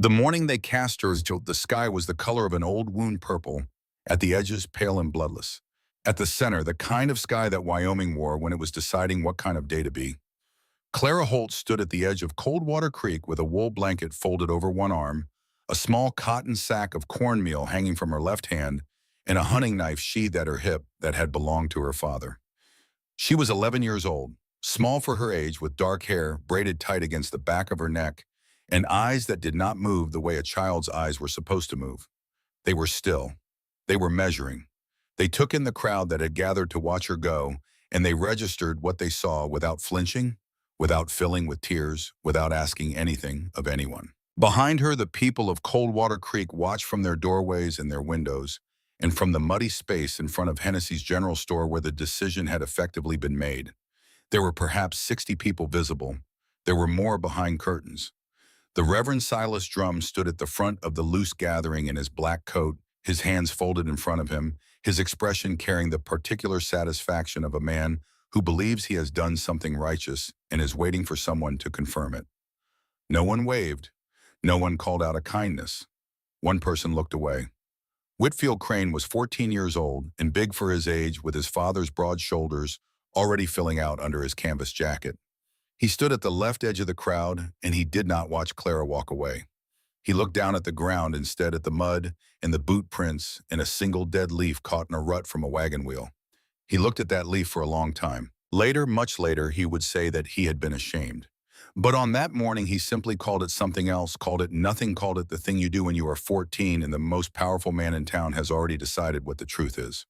The morning they cast her, the sky was the color of an old wound purple, at the edges pale and bloodless. At the center, the kind of sky that Wyoming wore when it was deciding what kind of day to be. Clara Holt stood at the edge of Coldwater Creek with a wool blanket folded over one arm, a small cotton sack of cornmeal hanging from her left hand, and a hunting knife sheathed at her hip that had belonged to her father. She was 11 years old, small for her age, with dark hair braided tight against the back of her neck, and eyes that did not move the way a child's eyes were supposed to move. They were still. They were measuring. They took in the crowd that had gathered to watch her go, and they registered what they saw without flinching, without filling with tears, without asking anything of anyone. Behind her, the people of Coldwater Creek watched from their doorways and their windows, and from the muddy space in front of Hennessy's general store where the decision had effectively been made. There were perhaps 60 people visible. There were more behind curtains. The Reverend Silas Drum stood at the front of the loose gathering in his black coat, his hands folded in front of him, his expression carrying the particular satisfaction of a man who believes he has done something righteous and is waiting for someone to confirm it. No one waved. No one called out a kindness. One person looked away. Whitfield Crane was 14 years old and big for his age, with his father's broad shoulders already filling out under his canvas jacket. He stood at the left edge of the crowd, and he did not watch Clara walk away. He looked down at the ground instead, at the mud and the boot prints and a single dead leaf caught in a rut from a wagon wheel. He looked at that leaf for a long time. Later, much later, he would say that he had been ashamed. But on that morning, he simply called it something else, called it nothing, called it the thing you do when you are 14 and the most powerful man in town has already decided what the truth is.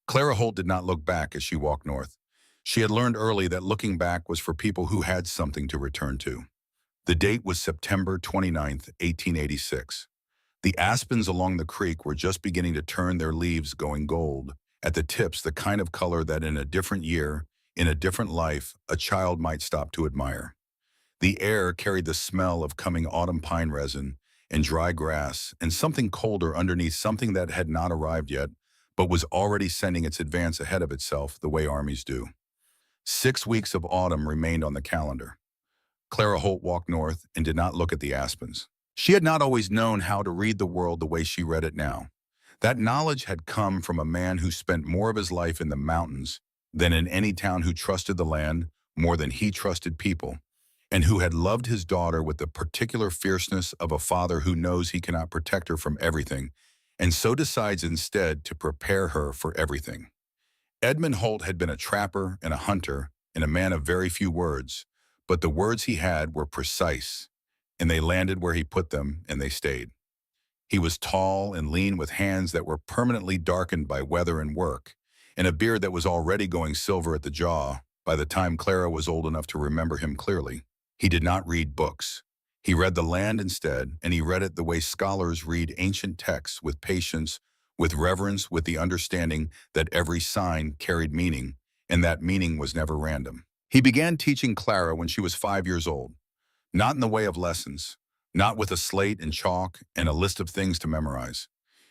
Clara Holt did not look back as she walked north. She had learned early that looking back was for people who had something to return to. The date was September 29th, 1886. The aspens along the creek were just beginning to turn their leaves, going gold. At the tips, the kind of color that in a different year, in a different life, a child might stop to admire. The air carried the smell of coming autumn pine resin and dry grass and something colder underneath, something that had not arrived yet, but was already sending its advance ahead of itself the way armies do. 6 weeks of autumn remained on the calendar. Clara Holt walked north and did not look at the aspens. She had not always known how to read the world the way she read it now. That knowledge had come from a man who spent more of his life in the mountains than in any town, who trusted the land more than he trusted people, and who had loved his daughter with the particular fierceness of a father who knows he cannot protect her from everything, and so decides instead to prepare her for everything. Edmund Holt had been a trapper and a hunter and a man of very few words, but the words he had were precise, and they landed where he put them, and they stayed. He was tall and lean, with hands that were permanently darkened by weather and work, and a beard that was already going silver at the jaw by the time Clara was old enough to remember him clearly. He did not read books. He read the land instead, and he read it the way scholars read ancient texts, with patience, with reverence, with the understanding that every sign carried meaning, and that meaning was never random. He began teaching Clara when she was 5 years old, not in the way of lessons, not with a slate and chalk and a list of things to memorize.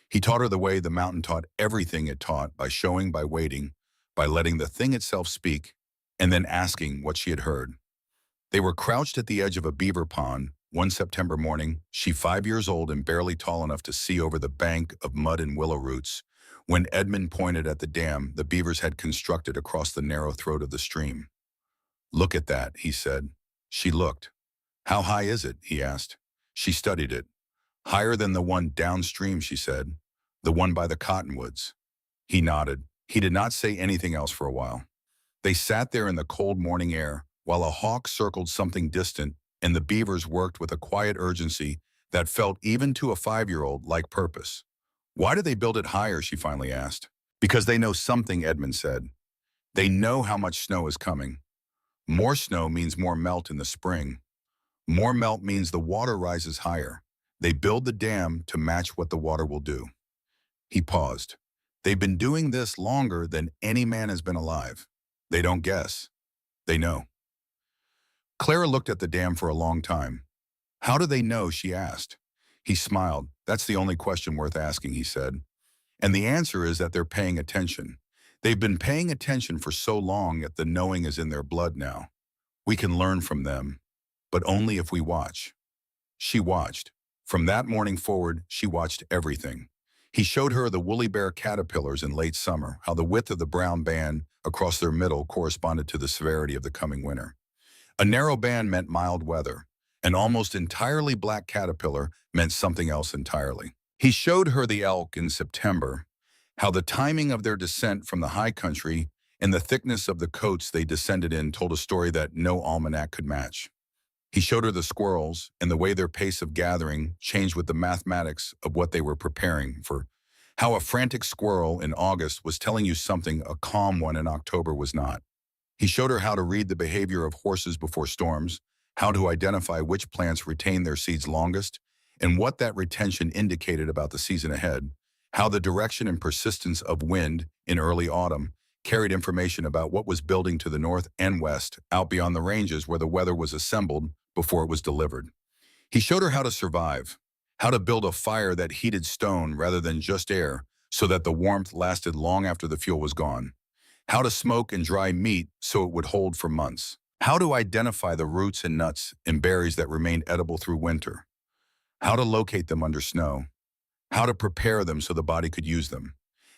He taught her the way the mountain taught everything it taught, by showing, by waiting, by letting the thing itself speak, and then asking what she had heard. They were crouched at the edge of a beaver pond one September morning, she 5 years old and barely tall enough to see over the bank of mud and willow roots, when Edmund pointed at the dam the beavers had constructed across the narrow throat of the stream. "Look at that," he said. She looked. "How high is it?" he asked. She studied it. "Higher than the one downstream," she said. "The one by the cottonwoods." He nodded. He did not say anything else for a while. They sat there in the cold morning air, while a hawk circled something distant, and the beavers worked with a quiet urgency that felt, even to a 5-year-old, like purpose. "Why do they build it higher?" she finally asked. "Because they know something," Edmund said. "They know how much snow is coming. More snow means more melt in the spring. More melt means the water rises higher. They build the dam to match what the water will do." He paused. "They've been doing this longer than any man has been alive. They don't guess. They know." Clara looked at the dam for a long time. "How do they know?" she asked. He smiled. "That's the only question worth asking," he said. "And the answer is that they're paying attention. They've been paying attention for so long that the knowing is in their blood now. We can learn from them, but only if we watch." She watched. From that morning forward, she watched everything. He showed her the woolly bear caterpillars in late summer, how the width of the brown band across their middle corresponded to the severity of the coming winter. A narrow band meant mild weather. An almost entirely black caterpillar meant something else entirely. He showed her the elk in September, how the timing of their descent from the high country and the thickness of the coats they descended in told a story that no almanac could match. He showed her the squirrels and the way their pace of gathering changed with the mathematics of what they were preparing for, how a frantic squirrel in August was telling you something a calm one in October was not. He showed her how to read the behavior of horses before storms, how to identify which plants retain their seeds longest, and what that retention indicated about the season ahead, how the direction and persistence of wind in early autumn carried information about what was building to the north and west, out beyond the ranges where the weather was assembled before it was delivered. He showed her how to survive, how to build a fire that heated stone rather than just air so that the warmth lasted long after the fuel was gone, how to smoke and dry meat so it would hold for months, how to identify the roots and nuts and berries that remained edible through winter, how to locate them under snow, how to prepare them so the body could use them,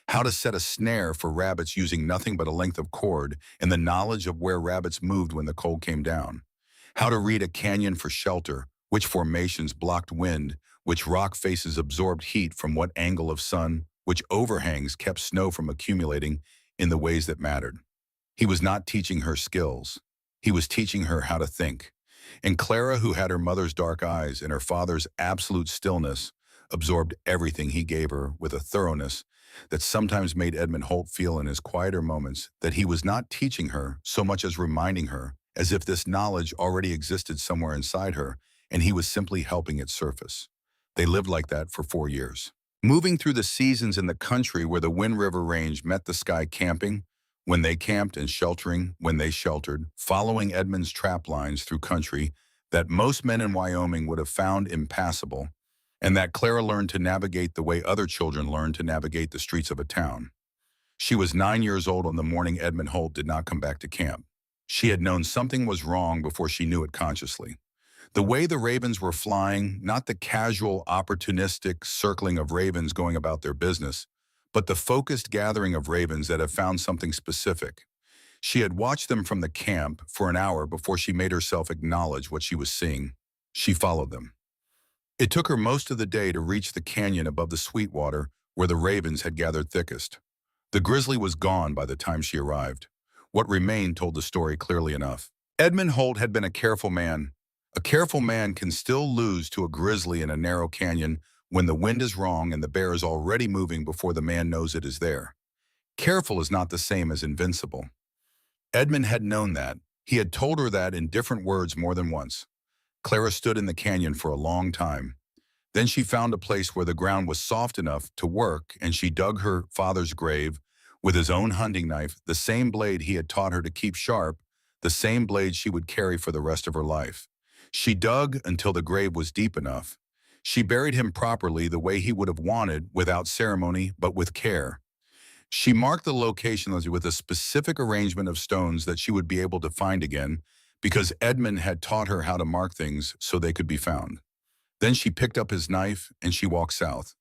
how to set a snare for rabbits using nothing but a length of cord and the knowledge of where rabbits moved when the cold came down, how to read a canyon for shelter, which formations blocked wind, which rock faces absorbed heat from what angle of sun, which overhangs kept snow from accumulating in the ways that mattered. He was not teaching her skills. He was teaching her how to think. And Clara, who had her mother's dark eyes and her father's absolute stillness, absorbed everything he gave her with a thoroughness that sometimes made Edmund Holt feel in his quieter moments that he was not teaching her so much as reminding her, as if this knowledge already existed somewhere inside her and he was simply helping it surface. They lived like that for 4 years. Moving through the seasons in the country where the Wind River Range met the sky, camping when they camped and sheltering when they sheltered, following Edmund's trap lines through country that most men in Wyoming would have found impassable, and that Clara learned to navigate the way other children learn to navigate the streets of a town. She was 9 years old on the morning Edmund Holt did not come back to camp. She had known something was wrong before she knew it consciously. The way the ravens were flying, not the casual, opportunistic circling of ravens going about their business, but the focused gathering of ravens that have found something specific. She had watched them from the camp for an hour before she made herself acknowledge what she was seeing. She followed them. It took her most of the day to reach the canyon above the Sweetwater where the ravens had gathered thickest. The grizzly was gone by the time she arrived. What remained told the story clearly enough. Edmund Holt had been a careful man. A careful man can still lose to a grizzly in a narrow canyon when the wind is wrong and the bear is already moving before the man knows it is there. Careful is not the same as invincible. Edmund had known that. He had told her that in different words more than once. Clara stood in the canyon for a long time. Then she found a place where the ground was soft enough to work, and she dug her father's grave with his own hunting knife, the same blade he had taught her to keep sharp, the same blade she would carry for the rest of her life. She dug until the grave was deep enough. She buried him properly the way he would have wanted, without ceremony, but with care. She marked the location with a specific arrangement of stones that she would be able to find again, because Edmund had taught her how to mark things so they could be found. Then she picked up his knife and she walked south.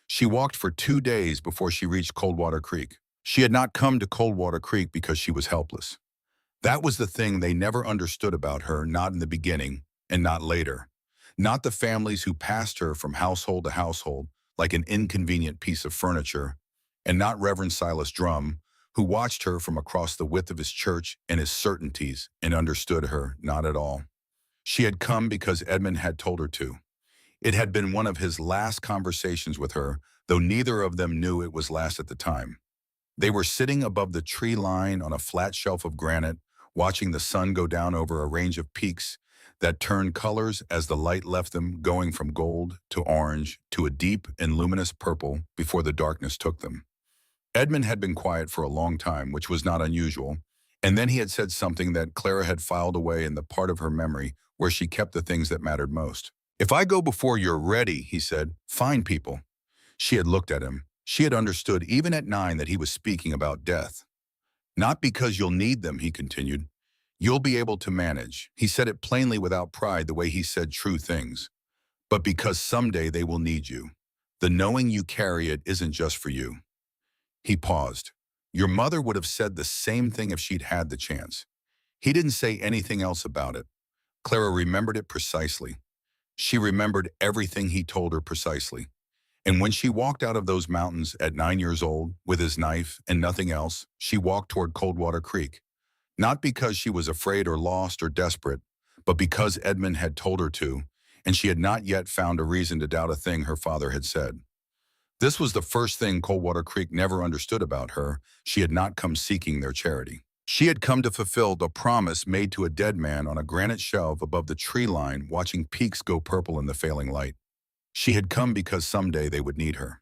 She walked for 2 days before she reached Coldwater Creek. She had not come to Coldwater Creek because she was helpless. That was the thing they never understood about her, not in the beginning and not later. Not the families who passed her from household to household like an inconvenient piece of furniture, and not Reverend Silas Drum, who watched her from across the width of his church and his certainties and understood her not at all. She had come because Edmund had told her to. It had been one of his last conversations with her, though neither of them knew it was last at the time. They were sitting above the tree line on a flat shelf of granite, watching the sun go down over a range of peaks that turned colors as the light left them, going from gold to orange to a deep and luminous purple before the darkness took them. Edmund had been quiet for a long time, which was not unusual, and then he had said something that Clara had filed away in the part of her memory where she kept the things that mattered most. "If I go before you're ready," he said, "find people." She had looked at him. She had understood even at 9 that he was speaking about death. "Not because you'll need them," he continued. "You'll be able to manage." He said it plainly without pride, the way he said true things. but because someday they will need you. The knowing you carry it isn't just for you. He paused. Your mother would have said the same thing if she'd had the chance. He didn't say anything else about it. Clara remembered it precisely. She remembered everything he told her precisely. And when she walked out of those mountains at 9 years old, with his knife and nothing else, she walked toward Coldwater Creek. Not because she was afraid or lost or desperate, but because Edmund had told her to, and she had not yet found a reason to doubt a thing her father had said. This was the first thing Coldwater Creek never understood about her. She had not come seeking their charity. She had come to fulfill the promise made to a dead man on a granite shelf above the tree line, watching peaks go purple in the failing light. She had come because someday they would need her.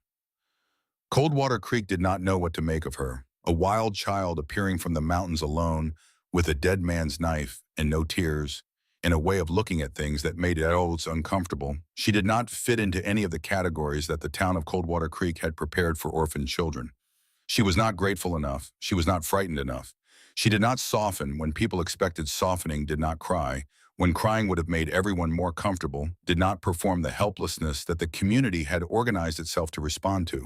Coldwater Creek did not know what to make of her, a wild child appearing from the mountains alone, with a dead man's knife and no tears, and a way of looking at things that made adults uncomfortable. She did not fit into any of the categories that the town of Coldwater Creek had prepared for orphaned children. She was not grateful enough. She was not frightened enough. She did not soften when people expected softening, did not cry, when crying would have made everyone more comfortable, did not perform the helplessness that the community had organized itself to respond to.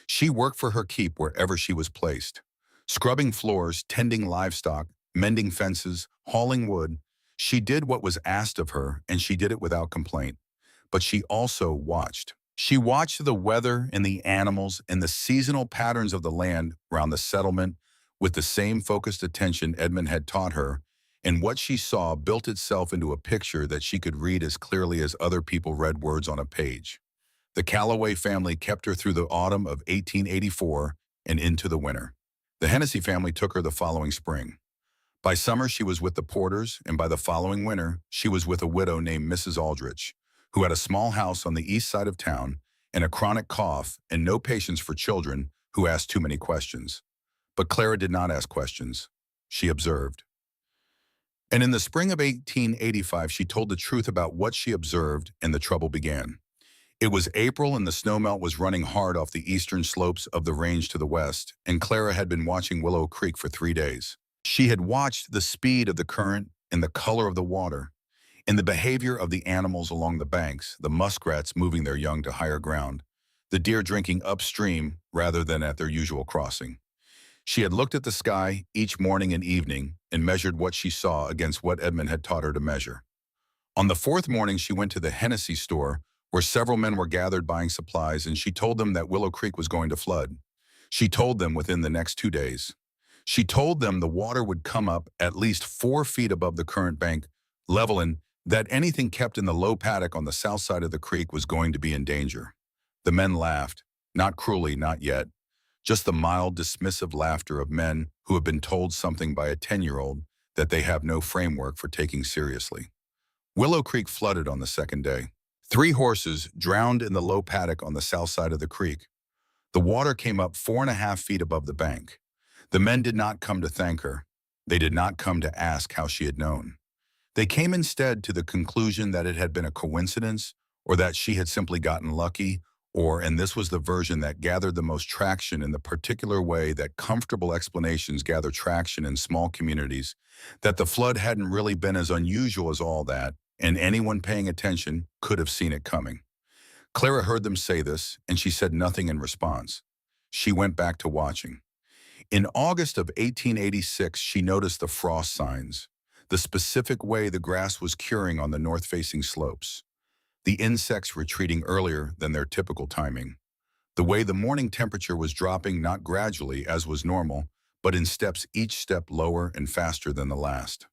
She worked for her keep wherever she was placed. Scrubbing floors, tending livestock, mending fences, hauling wood. She did what was asked of her, and she did it without complaint. But she also watched. She watched the weather and the animals and the seasonal patterns of the land around the settlement with the same focused attention Edmund had taught her, and what she saw built itself into a picture that she could read as clearly as other people read words on a page. The Calloway family kept her through the autumn of 1884 and into the winter. The Hennessy family took her the following spring. By summer, she was with the Porters, and by the following winter, she was with a widow named Mrs. Aldrich, who had a small house on the east side of town and a chronic cough and no patience for children who asked too many questions. But Clara did not ask questions. She observed. And in the spring of 1885, she told the truth about what she observed, and the trouble began. It was April, and the snowmelt was running hard off the eastern slopes of the range to the west, and Clara had been watching Willow Creek for 3 days. She had watched the speed of the current and the color of the water, and the behavior of the animals along the banks, the muskrats moving their young to higher ground, the deer drinking upstream rather than at their usual crossing. She had looked at the sky each morning and evening and measured what she saw against what Edmund had taught her to measure. On the 4th morning, she went to the Hennessy store, where several men were gathered buying supplies, and she told them that Willow Creek was going to flood. She told them within the next 2 days. She told them the water would come up at least 4 feet above the current bank level, and that anything kept in the low paddock on the south side of the creek was going to be in danger. The men laughed, not cruelly, not yet, just the mild, dismissive laughter of men who have been told something by a 10-year-old that they have no framework for taking seriously. Willow Creek flooded on the 2nd day. 3 horses drowned in the low paddock on the south side of the creek. The water came up 4.5 feet above the bank. The men did not come to thank her. They did not come to ask how she had known. They came instead to the conclusion that it had been a coincidence, or that she had simply gotten lucky, or, and this was the version that gathered the most traction in the particular way that comfortable explanations gather traction in small communities, that the flood hadn't really been as unusual as all that, and anyone paying attention could have seen it coming. Clara heard them say this, and she said nothing in response. She went back to watching. In August of 1886, she noticed the frost signs, the specific way the grass was curing on the north-facing slopes, the insects retreating earlier than their typical timing, the way the morning temperature was dropping not gradually as was normal, but in steps, each step lower and faster than the last.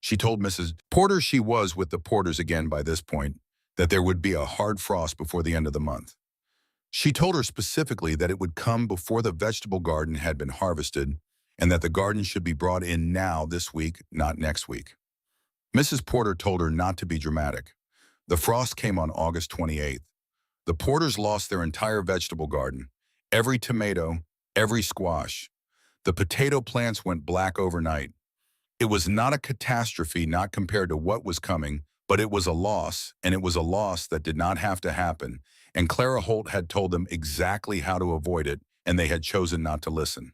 She told Mrs. Porter, she was with the Porters again by this point, that there would be a hard frost before the end of the month. She told her specifically that it would come before the vegetable garden had been harvested, and that the garden should be brought in now this week, not next week. Mrs. Porter told her not to be dramatic. The frost came on August 28th. The Porters lost their entire vegetable garden, every tomato, every squash. The potato plants went black overnight. It was not a catastrophe, not compared to what was coming, but it was a loss, and it was a loss that did not have to happen, and Clara Holt had told them exactly how to avoid it, and they had chosen not to listen.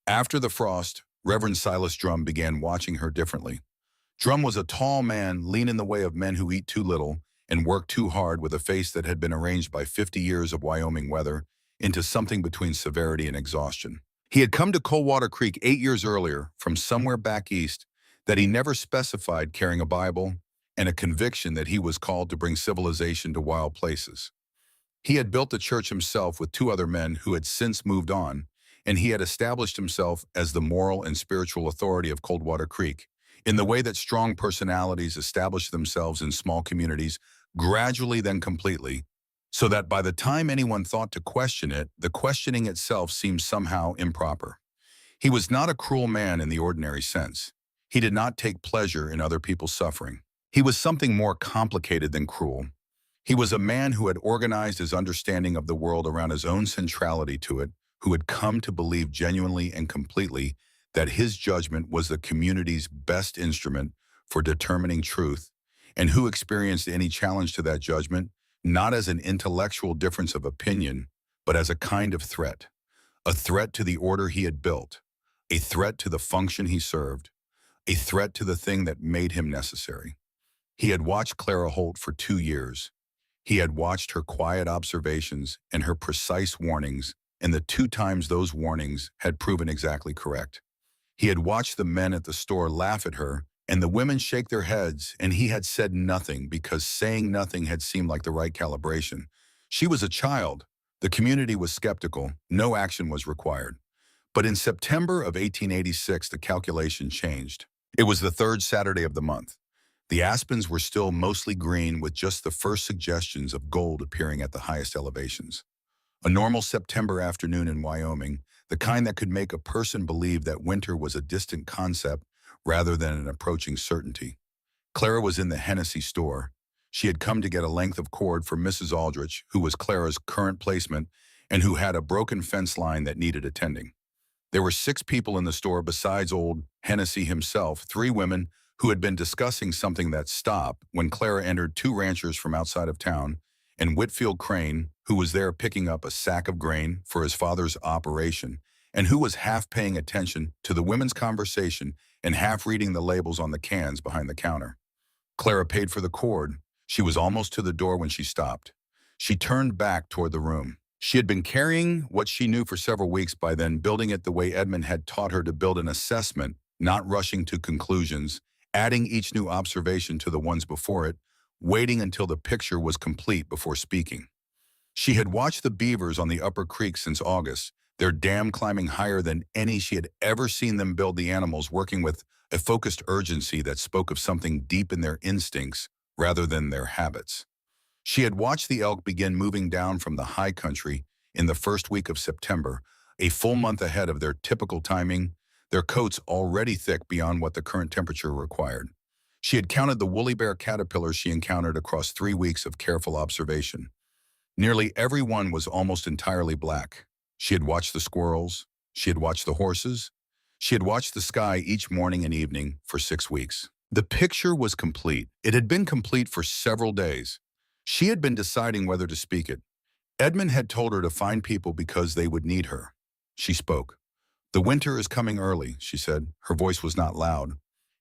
After the frost, Reverend Silas Drum began watching her differently. Drum was a tall man, lean in the way of men who eat too little, and worked too hard with a face that had been arranged by 50 years of Wyoming weather into something between severity and exhaustion. He had come to Coldwater Creek 8 years earlier from somewhere back east that he never specified, carrying a Bible and a conviction that he was called to bring civilization to wild places. He had built the church himself with two other men who had since moved on, and he had established himself as the moral and spiritual authority of Coldwater Creek, in the way that strong personalities establish themselves in small communities, gradually then completely, so that by the time anyone thought to question it, the questioning itself seemed somehow improper. He was not a cruel man in the ordinary sense. He did not take pleasure in other people's suffering. He was something more complicated than cruel. He was a man who had organized his understanding of the world around his own centrality to it, who had come to believe genuinely and completely that his judgment was the community's best instrument for determining truth, and who experienced any challenge to that judgment not as an intellectual difference of opinion, but as a kind of threat. A threat to the order he had built, a threat to the function he served, a threat to the thing that made him necessary. He had watched Clara Holt for 2 years. He had watched her quiet observations and her precise warnings, and the 2 times those warnings had proven exactly correct. He had watched the men at the store laugh at her and the women shake their heads, and he had said nothing because saying nothing had seemed like the right calibration. She was a child. The community was skeptical. No action was required. But in September of 1886, the calculation changed. It was the third Saturday of the month. The aspens were still mostly green, with just the first suggestions of gold appearing at the highest elevations. A normal September afternoon in Wyoming, the kind that could make a person believe that winter was a distant concept rather than an approaching certainty. Clara was in the Hennessy store. She had come to get a length of cord for Mrs. Aldrich, who was Clara's current placement and who had a broken fence line that needed attending. There were 6 people in the store besides old Hennessy himself, 3 women who had been discussing something that stopped when Clara entered 2 ranchers from outside of town, and Whitfield Crane, who was there picking up a sack of grain for his father's operation, and who was half paying attention to the women's conversation and half reading the labels on the cans behind the counter. Clara paid for the cord. She was almost to the door when she stopped. She turned back toward the room. She had been carrying what she knew for several weeks by then, building it the way Edmund had taught her to build an assessment, not rushing to conclusions, adding each new observation to the ones before it, waiting until the picture was complete before speaking. She had watched the beavers on the upper creek since August, their dam climbing higher than any she had ever seen them build, the animals working with a focused urgency that spoke of something deep in their instincts rather than their habits. She had watched the elk begin moving down from the high country in the first week of September, a full month ahead of their typical timing, their coats already thick beyond what the current temperature required. She had counted the woolly bear caterpillars she encountered across 3 weeks of careful observation. Nearly every one was almost entirely black. She had watched the squirrels. She had watched the horses. She had watched the sky each morning and evening for 6 weeks. The picture was complete. It had been complete for several days. She had been deciding whether to speak it. Edmund had told her to find people because they would need her. She spoke. "The winter is coming early," she said. Her voice was not loud.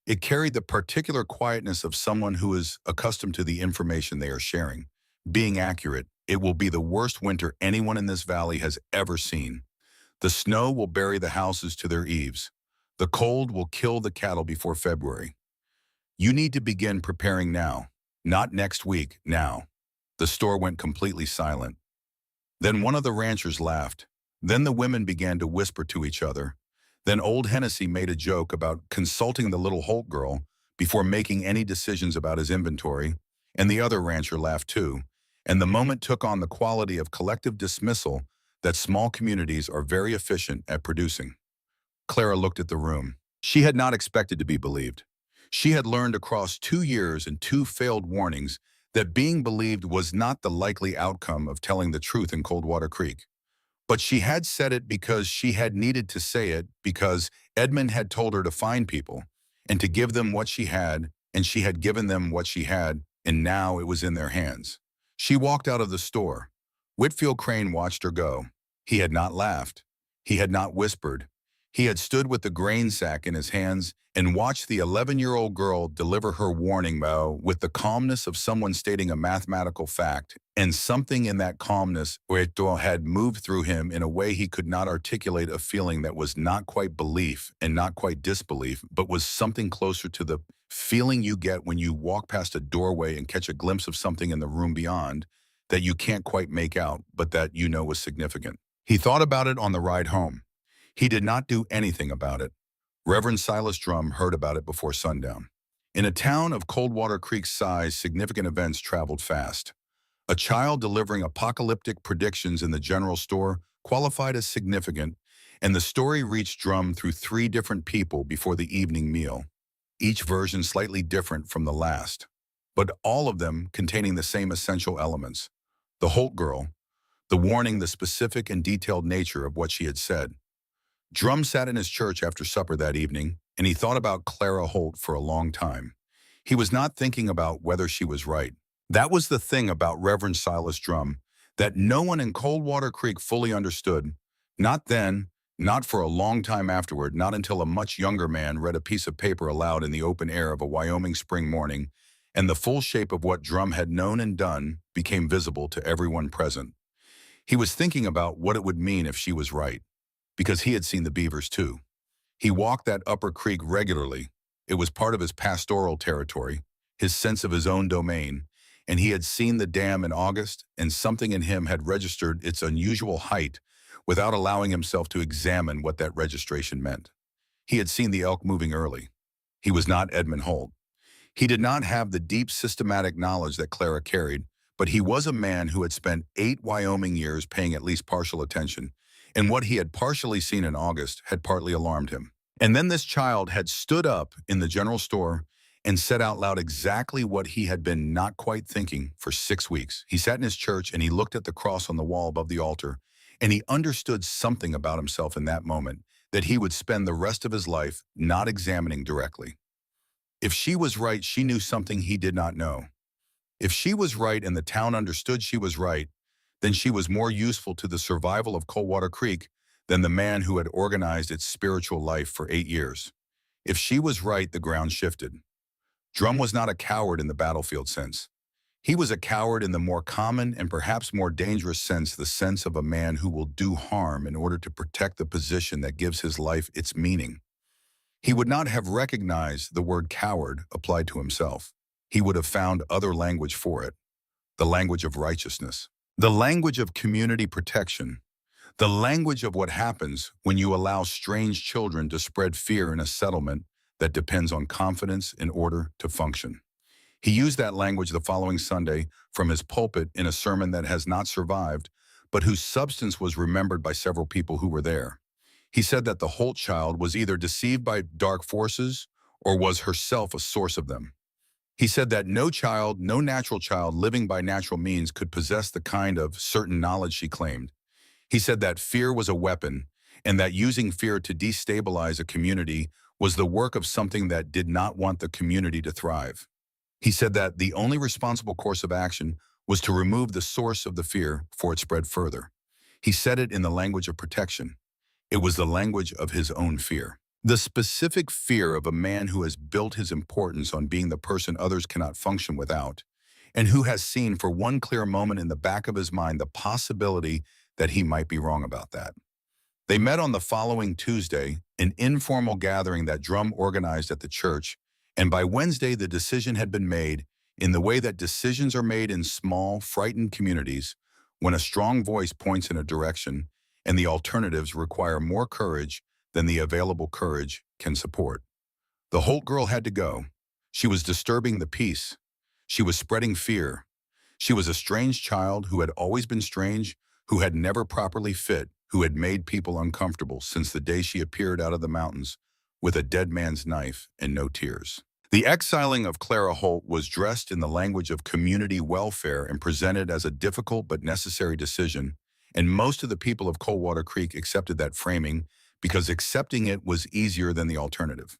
It carried the particular quietness of someone who is accustomed to the information they are sharing. Being accurate, it will be the worst winter anyone in this valley has ever seen. The snow will bury the houses to their eaves. The cold will kill the cattle before February. You need to begin preparing now, not next week, now. The store went completely silent. Then one of the ranchers laughed. Then the women began to whisper to each other. Then old Hennessy made a joke about consulting the little Holt girl before making any decisions about his inventory, and the other rancher laughed too, and the moment took on the quality of collective dismissal that small communities are very efficient at producing. Clara looked at the room. She had not expected to be believed. She had learned across 2 years and 2 failed warnings that being believed was not the likely outcome of telling the truth in Coldwater Creek. But she had said it because she had needed to say it, because Edmund had told her to find people and to give them what she had, and she had given them what she had, and now it was in their hands. She walked out of the store. Whitfield Crane watched her go. He had not laughed. He had not whispered. He had stood with the grain sack in his hands and watched the 11-year-old girl deliver her warning bow with the calmness of someone stating a mathematical fact, and something in that calmness had moved through him in a way he could not articulate, a feeling that was not quite belief and not quite disbelief, but was something closer to the feeling you get when you walk past a doorway and catch a glimpse of something in the room beyond that you can't quite make out, but that you know was significant. He thought about it on the ride home. He did not do anything about it. Reverend Silas Drum heard about it before sundown. In a town of Coldwater Creek's size, significant events traveled fast. A child delivering apocalyptic predictions in the general store qualified as significant, and the story reached Drum through 3 different people before the evening meal, each version slightly different from the last, but all of them containing the same essential elements. The Holt girl, the warning, the specific and detailed nature of what she had said. Drum sat in his church after supper that evening, and he thought about Clara Holt for a long time. He was not thinking about whether she was right. That was the thing about Reverend Silas Drum that no one in Coldwater Creek fully understood. Not then, not for a long time afterward, not until a much younger man read a piece of paper aloud in the open air of a Wyoming spring morning, and the full shape of what Drum had known and done became visible to everyone present. He was thinking about what it would mean if she was right, because he had seen the beavers too. He walked that upper creek regularly. It was part of his pastoral territory, his sense of his own domain, and he had seen the dam in August, and something in him had registered its unusual height without allowing himself to examine what that registration meant. He had seen the elk moving early. He was not Edmund Holt. He did not have the deep systematic knowledge that Clara carried, but he was a man who had spent 8 Wyoming years paying at least partial attention, and what he had partially seen in August had partly alarmed him. And then this child had stood up in the general store and said out loud exactly what he had been not quite thinking for 6 weeks. He sat in his church and he looked at the cross on the wall above the altar, and he understood something about himself in that moment that he would spend the rest of his life not examining directly. If she was right, she knew something he did not know. If she was right and the town understood she was right, then she was more useful to the survival of Coldwater Creek than the man who had organized its spiritual life for 8 years. If she was right, the ground shifted. Drum was not a coward in the battlefield sense. He was a coward in the more common and perhaps more dangerous sense, the sense of a man who will do harm in order to protect the position that gives his life its meaning. He would not have recognized the word coward applied to himself. He would have found other language for it, the language of righteousness, the language of community protection, the language of what happens when you allow strange children to spread fear in a settlement that depends on confidence in order to function. He used that language the following Sunday from his pulpit in a sermon that has not survived, but whose substance was remembered by several people who were there. He said that the Holt child was either deceived by dark forces or was herself a source of them. He said that no child, no natural child living by natural means could possess the kind of certain knowledge she claimed. He said that fear was a weapon, and that using fear to destabilize a community was the work of something that did not want the community to thrive. He said that the only responsible course of action was to remove the source of the fear before it spread further. He said it in the language of protection. It was the language of his own fear. The specific fear of a man who has built his importance on being the person others cannot function without, and who has seen for one clear moment in the back of his mind the possibility that he might be wrong about that. They met on the following Tuesday, an informal gathering that Drum organized at the church, and by Wednesday the decision had been made, in the way that decisions are made in small, frightened communities, when a strong voice points in a direction and the alternatives require more courage than the available courage can support. The Holt girl had to go. She was disturbing the peace. She was spreading fear. She was a strange child who had always been strange, who had never properly fit, who had made people uncomfortable since the day she appeared out of the mountains with a dead man's knife and no tears. The exiling of Clara Holt was dressed in the language of community welfare and presented as a difficult but necessary decision, and most of the people of Coldwater Creek accepted that framing because accepting it was easier than the alternative.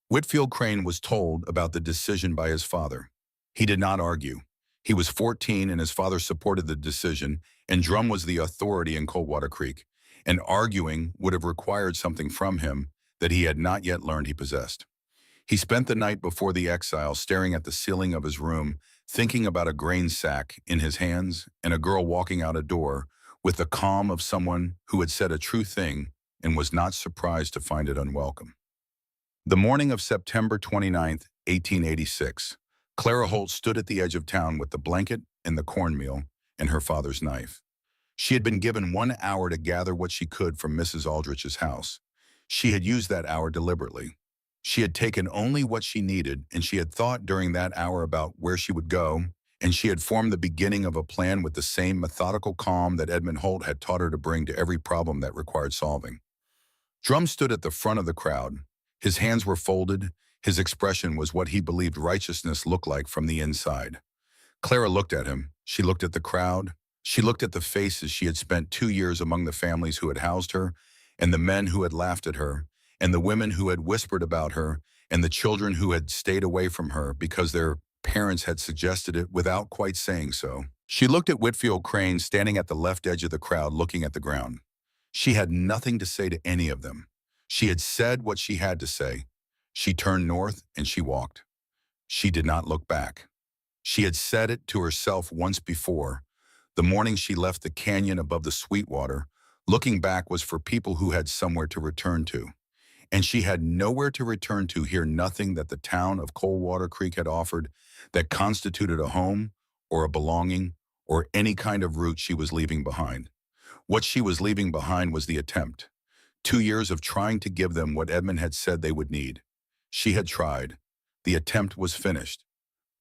Whitfield Crane was told about the decision by his father. He did not argue. He was 14 and his father supported the decision, and Drum was the authority in Coldwater Creek. and arguing would have required something from him that he had not yet learned he possessed. He spent the night before the exile staring at the ceiling of his room, thinking about a grain sack in his hands and a girl walking out a door with the calm of someone who had said a true thing and was not surprised to find it unwelcome. The morning of September 29th, 1886, Clara Holt stood at the edge of town with the blanket and the cornmeal and her father's knife. She had been given 1 hour to gather what she could from Mrs. Aldrich's house. She had used that hour deliberately. She had taken only what she needed, and she had thought during that hour about where she would go, and she had formed the beginning of a plan with the same methodical calm that Edmund Holt had taught her to bring to every problem that required solving. Drum stood at the front of the crowd. His hands were folded. His expression was what he believed righteousness looked like from the inside. Clara looked at him. She looked at the crowd. She looked at the faces she had spent 2 years among the families who had housed her, and the men who had laughed at her, and the women who had whispered about her, and the children who had stayed away from her because their parents had suggested it without quite saying so. She looked at Whitfield Crane standing at the left edge of the crowd looking at the ground. She had nothing to say to any of them. She had said what she had to say. She turned north and she walked. She did not look back. She had said it to herself once before. The morning she left the canyon above the Sweetwater, looking back was for people who had somewhere to return to. And she had nowhere to return to here, nothing that the town of Coldwater Creek had offered that constituted a home or a belonging or any kind of route she was leaving behind. What she was leaving behind was the attempt. 2 years of trying to give them what Edmund had said they would need. She had tried. The attempt was finished.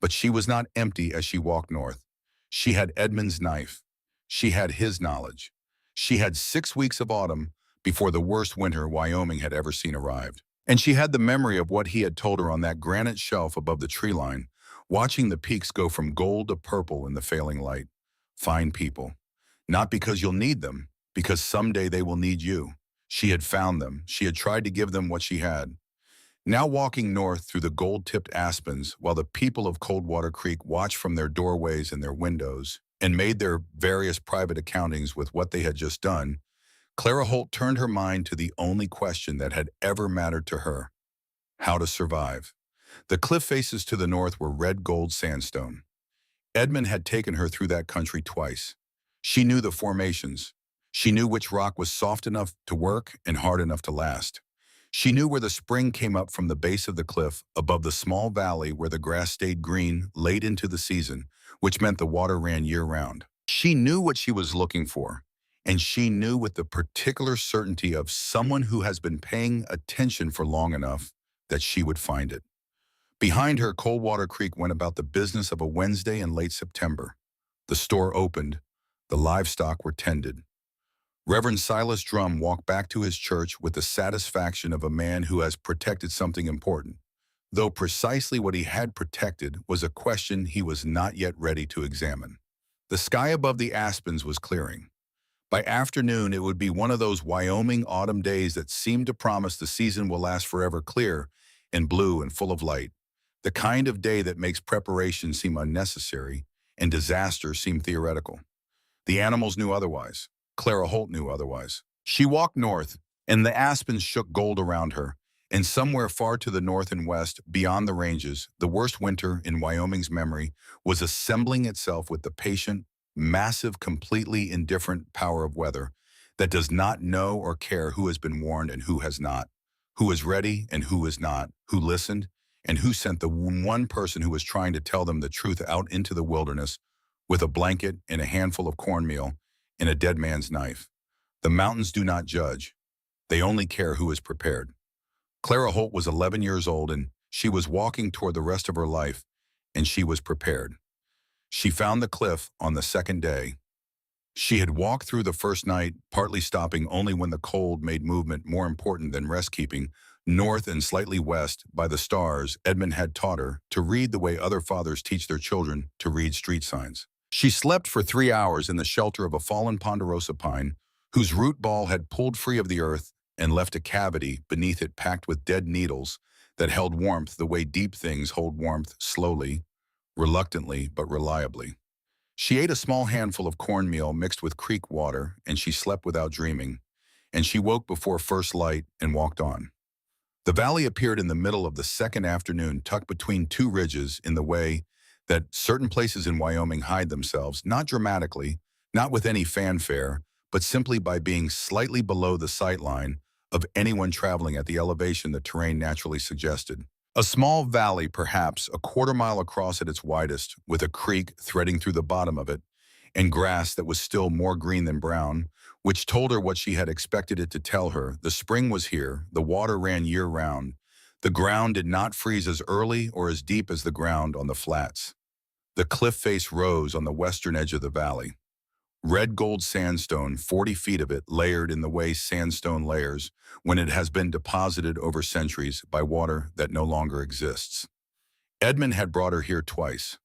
But she was not empty as she walked north. She had Edmund's knife. She had his knowledge. She had 6 weeks of autumn before the worst winter Wyoming had ever seen arrived. And she had the memory of what he had told her on that granite shelf above the tree line, watching the peaks go from gold to purple in the failing light. Fine people. Not because you'll need them, because someday they will need you. She had found them. She had tried to give them what she had. Now walking north through the gold-tipped aspens while the people of Coldwater Creek watched from their doorways and their windows and made their various private accountings with what they had just done, Clara Holt turned her mind to the only question that had ever mattered to her: how to survive. The cliff faces to the north were red gold sandstone. Edmund had taken her through that country twice. She knew the formations. She knew which rock was soft enough to work and hard enough to last. She knew where the spring came up from the base of the cliff above the small valley where the grass stayed green late into the season, which meant the water ran year-round. She knew what she was looking for, and she knew with the particular certainty of someone who has been paying attention for long enough that she would find it. Behind her, Coldwater Creek went about the business of a Wednesday in late September. The store opened. The livestock were tended. Reverend Silas Drum walked back to his church with the satisfaction of a man who has protected something important, though precisely what he had protected was a question he was not yet ready to examine. The sky above the aspens was clearing. By afternoon, it would be one of those Wyoming autumn days that seem to promise the season will last forever, clear and blue and full of light, the kind of day that makes preparation seem unnecessary and disaster seem theoretical. The animals knew otherwise. Clara Holt knew otherwise. She walked north, and the aspens shook gold around her, and somewhere far to the north and west, beyond the ranges, the worst winter in Wyoming's memory was assembling itself with the patient, massive, completely indifferent power of weather that does not know or care who has been warned and who has not, who is ready and who is not, who listened and who sent the one person who was trying to tell them the truth out into the wilderness with a blanket and a handful of cornmeal and a dead man's knife. The mountains do not judge. They only care who is prepared. Clara Holt was 11 years old, and she was walking toward the rest of her life, and she was prepared. She found the cliff on the second day. She had walked through the first night, partly stopping only when the cold made movement more important than rest-keeping. North and slightly west, by the stars, Edmund had taught her to read the way other fathers teach their children to read street signs. She slept for 3 hours in the shelter of a fallen ponderosa pine, whose root ball had pulled free of the earth and left a cavity beneath it packed with dead needles that held warmth the way deep things hold warmth, slowly, reluctantly, but reliably. She ate a small handful of cornmeal mixed with creek water, and she slept without dreaming. and she woke before first light and walked on. The valley appeared in the middle of the second afternoon, tucked between two ridges in the way that certain places in Wyoming hide themselves, not dramatically, not with any fanfare, but simply by being slightly below the sight line of anyone traveling at the elevation the terrain naturally suggested. A small valley, perhaps a quarter-mile across at its widest, with a creek threading through the bottom of it, and grass that was still more green than brown, which told her what she had expected it to tell her. The spring was here, the water ran year-round. The ground did not freeze as early or as deep as the ground on the flats. The cliff face rose on the western edge of the valley. Red gold sandstone, 40 feet of it, layered in the way sandstone layers when it has been deposited over centuries by water that no longer exists. Edmund had brought her here twice.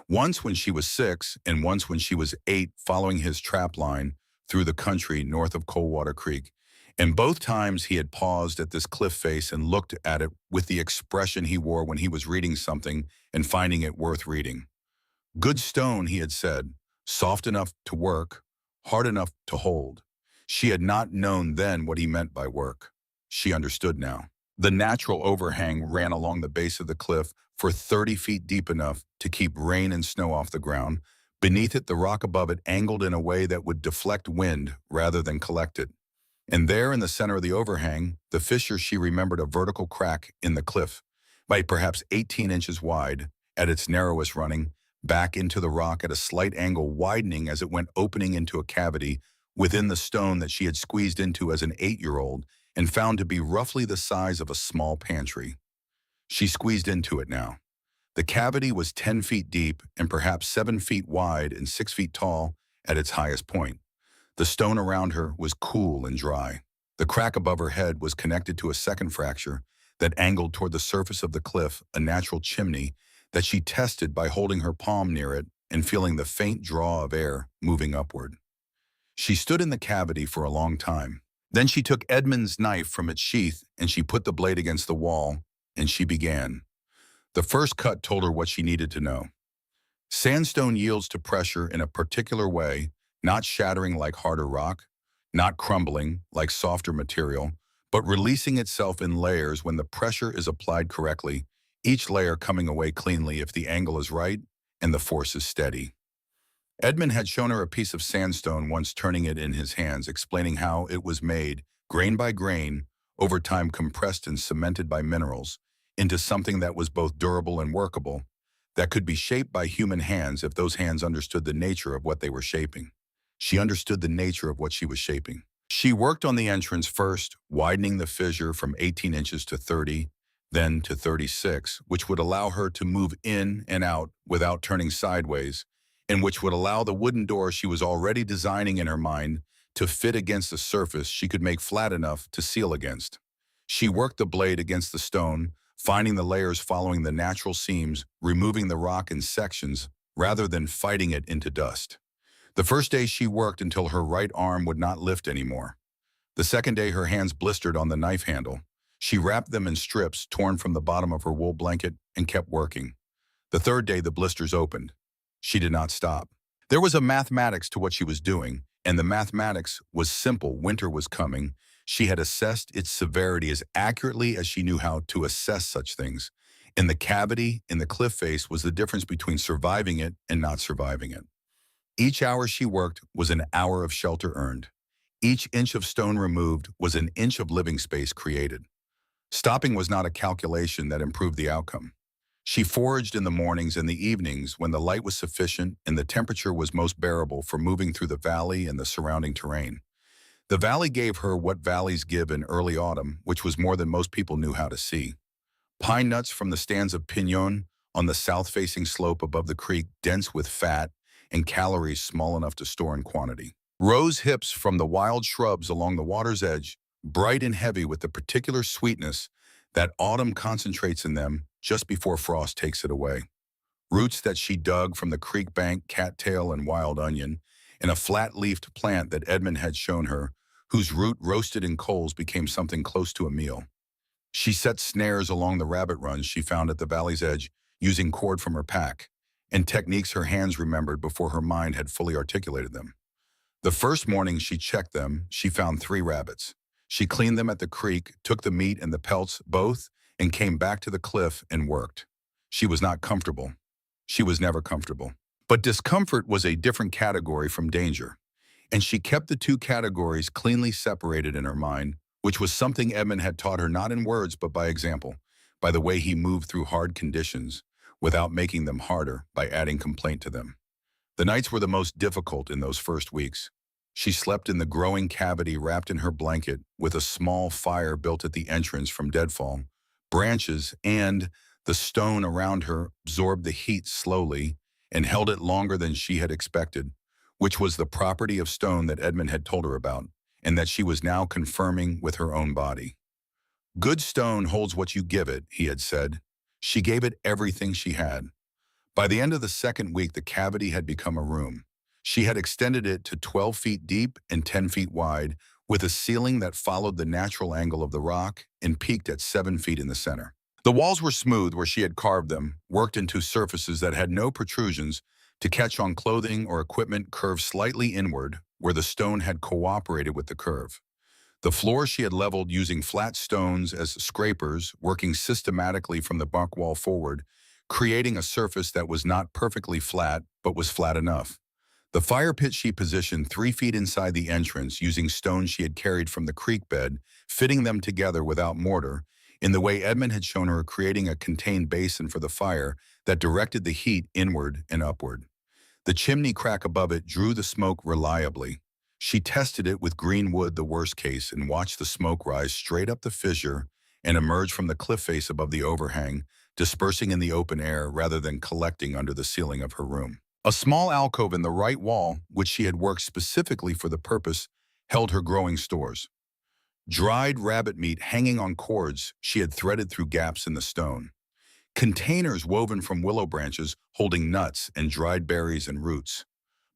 Once when she was 6 and once when she was 8, following his trap line through the country north of Coldwater Creek. And both times he had paused at this cliff face and looked at it with the expression he wore when he was reading something and finding it worth reading. Good stone, he had said, soft enough to work, hard enough to hold. She had not known then what he meant by work. She understood now. The natural overhang ran along the base of the cliff for 30 feet deep enough to keep rain and snow off the ground. Beneath it, the rock above it angled in a way that would deflect wind rather than collect it. And there in the center of the overhang, the fissure, she remembered a vertical crack in the cliff, by perhaps 18 inches wide, at its narrowest running, back into the rock at a slight angle, widening as it went, opening into a cavity within the stone that she had squeezed into as an 8-year-old and found to be roughly the size of a small pantry. She squeezed into it now. The cavity was 10 feet deep and perhaps 7 feet wide and 6 feet tall at its highest point. The stone around her was cool and dry. The crack above her head was connected to a second fracture that angled toward the surface of the cliff, a natural chimney that she tested by holding her palm near it and feeling the faint draw of air moving upward. She stood in the cavity for a long time. Then she took Edmund's knife from its sheath and she put the blade against the wall, and she began. The first cut told her what she needed to know. Sandstone yields to pressure in a particular way, not shattering like harder rock, not crumbling like softer material, but releasing itself in layers when the pressure is applied correctly, each layer coming away cleanly if the angle is right and the force is steady. Edmund had shown her a piece of sandstone once, turning it in his hands, explaining how it was made, grain by grain, over time compressed and cemented by minerals, into something that was both durable and workable, that could be shaped by human hands if those hands understood the nature of what they were shaping. She understood the nature of what she was shaping. She worked on the entrance first, widening the fissure from 18 inches to 30, then to 36, which would allow her to move in and out without turning sideways, and which would allow the wooden door she was already designing in her mind to fit against a surface she could make flat enough to seal against. She worked the blade against the stone, finding the layers following the natural seams, removing the rock in sections rather than fighting it into dust. The first day she worked until her right arm would not lift anymore. The second day her hands blistered on the knife handle. She wrapped them in strips torn from the bottom of her wool blanket and kept working. The third day the blisters opened. She did not stop. There was a mathematics to what she was doing, and the mathematics was simple. Winter was coming. She had assessed its severity as accurately as she knew how to assess such things. In the cavity, in the cliff face, was the difference between surviving it and not surviving it. Each hour she worked was an hour of shelter earned. Each inch of stone removed was an inch of living space created. Stopping was not a calculation that improved the outcome. She foraged in the mornings and the evenings when the light was sufficient and the temperature was most bearable for moving through the valley and the surrounding terrain. The valley gave her what valleys give in early autumn, which was more than most people knew how to see. Pine nuts from the stands of pinon on the south-facing slope above the creek, dense with fat and calories small enough to store in quantity. Rose hips from the wild shrubs along the water's edge, bright and heavy with the particular sweetness that autumn concentrates in them just before frost takes it away. Roots that she dug from the creek bank, cattail and wild onion, and a flat-leafed plant that Edmund had shown her, whose root roasted in coals became something close to a meal. She set snares along the rabbit runs she found at the valley's edge, using cord from her pack, and techniques her hands remembered before her mind had fully articulated them. The first morning she checked them, she found 3 rabbits. She cleaned them at the creek, took the meat and the pelts both, and came back to the cliff and worked. She was not comfortable. She was never comfortable. But discomfort was a different category from danger, and she kept the two categories cleanly separated in her mind, which was something Edmund had taught her not in words but by example, by the way he moved through hard conditions, without making them harder by adding complaint to them. The nights were the most difficult in those first weeks. She slept in the growing cavity wrapped in her blanket with a small fire built at the entrance from deadfall. Branches and the stone around her absorbed the heat slowly and held it longer than she had expected, which was the property of stone that Edmund had told her about, and that she was now confirming with her own body. Good stone holds what you give it, he had said. She gave it everything she had. By the end of the second week, the cavity had become a room. She had extended it to 12 feet deep and 10 feet wide, with a ceiling that followed the natural angle of the rock and peaked at 7 feet in the center. The walls were smooth where she had carved them, worked into surfaces that had no protrusions to catch on clothing or equipment curved slightly inward where the stone had cooperated with the curve. The floor she had leveled using flat stones as scrapers, working systematically from the buck wall forward, creating a surface that was not perfectly flat, but was flat enough. The fire pit she positioned 3 feet inside the entrance using stones she had carried from the creek bed, fitting them together without mortar, in the way Edmund had shown her, creating a contained basin for the fire that directed the heat inward and upward. The chimney crack above it drew the smoke reliably. She tested it with green wood, the worst case, and watched the smoke rise straight up the fissure and emerge from the cliff face above the overhang, dispersing in the open air rather than collecting under the ceiling of her room. A small alcove in the right wall, which she had worked specifically for the purpose, held her growing stores. Dried rabbit meat hanging on cords she had threaded through gaps in the stone. Containers woven from willow branches holding nuts and dried berries and roots.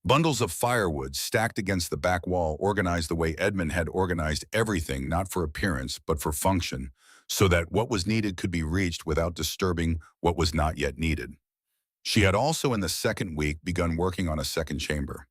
Bundles of firewood stacked against the back wall organized the way Edmund had organized everything, not for appearance but for function, so that what was needed could be reached without disturbing what was not yet needed. She had also in the second week begun working on a second chamber.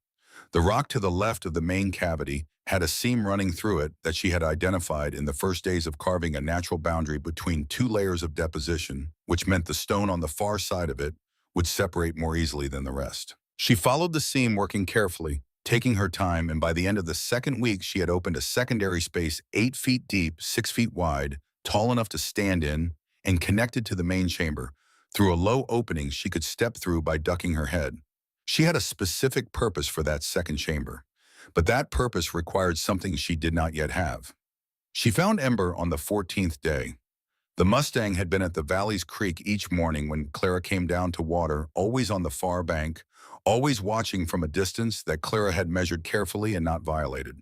The rock to the left of the main cavity had a seam running through it that she had identified in the first days of carving a natural boundary between 2 layers of deposition, which meant the stone on the far side of it would separate more easily than the rest. She followed the seam, working carefully, taking her time, and by the end of the second week she had opened a secondary space 8 feet deep, 6 feet wide, tall enough to stand in, and connected to the main chamber, through a low opening she could step through by ducking her head. She had a specific purpose for that second chamber, but that purpose required something she did not yet have. She found Ember on the 14th day. The Mustang had been at the Valley's Creek each morning when Clara came down to water, always on the far bank, always watching from a distance that Clara had measured carefully and not violated.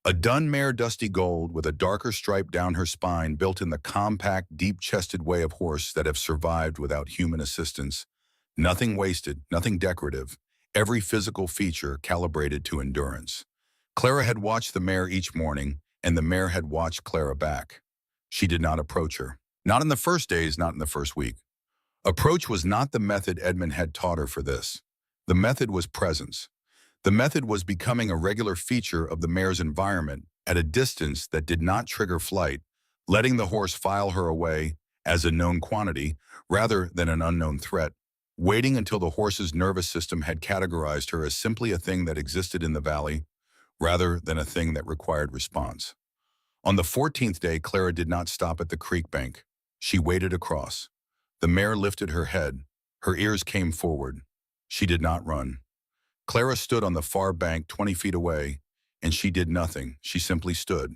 A dun mare, dusty gold, with a darker stripe down her spine, built in the compact, deep-chested way of horse that have survived without human assistance. Nothing wasted, nothing decorative, every physical feature calibrated to endurance. Clara had watched the mare each morning, and the mare had watched Clara back. She did not approach her. Not in the first days, not in the first week. Approach was not the method Edmund had taught her for this. The method was presence. The method was becoming a regular feature of the mare's environment at a distance that did not trigger flight, letting the horse file her away as a known quantity rather than an unknown threat, waiting until the horse's nervous system had categorized her as simply a thing that existed in the valley rather than a thing that required response. On the 14th day, Clara did not stop at the creek bank. She waded across. The mare lifted her head. Her ears came forward. She did not run. Clara stood on the far bank 20 feet away, and she did nothing. She simply stood.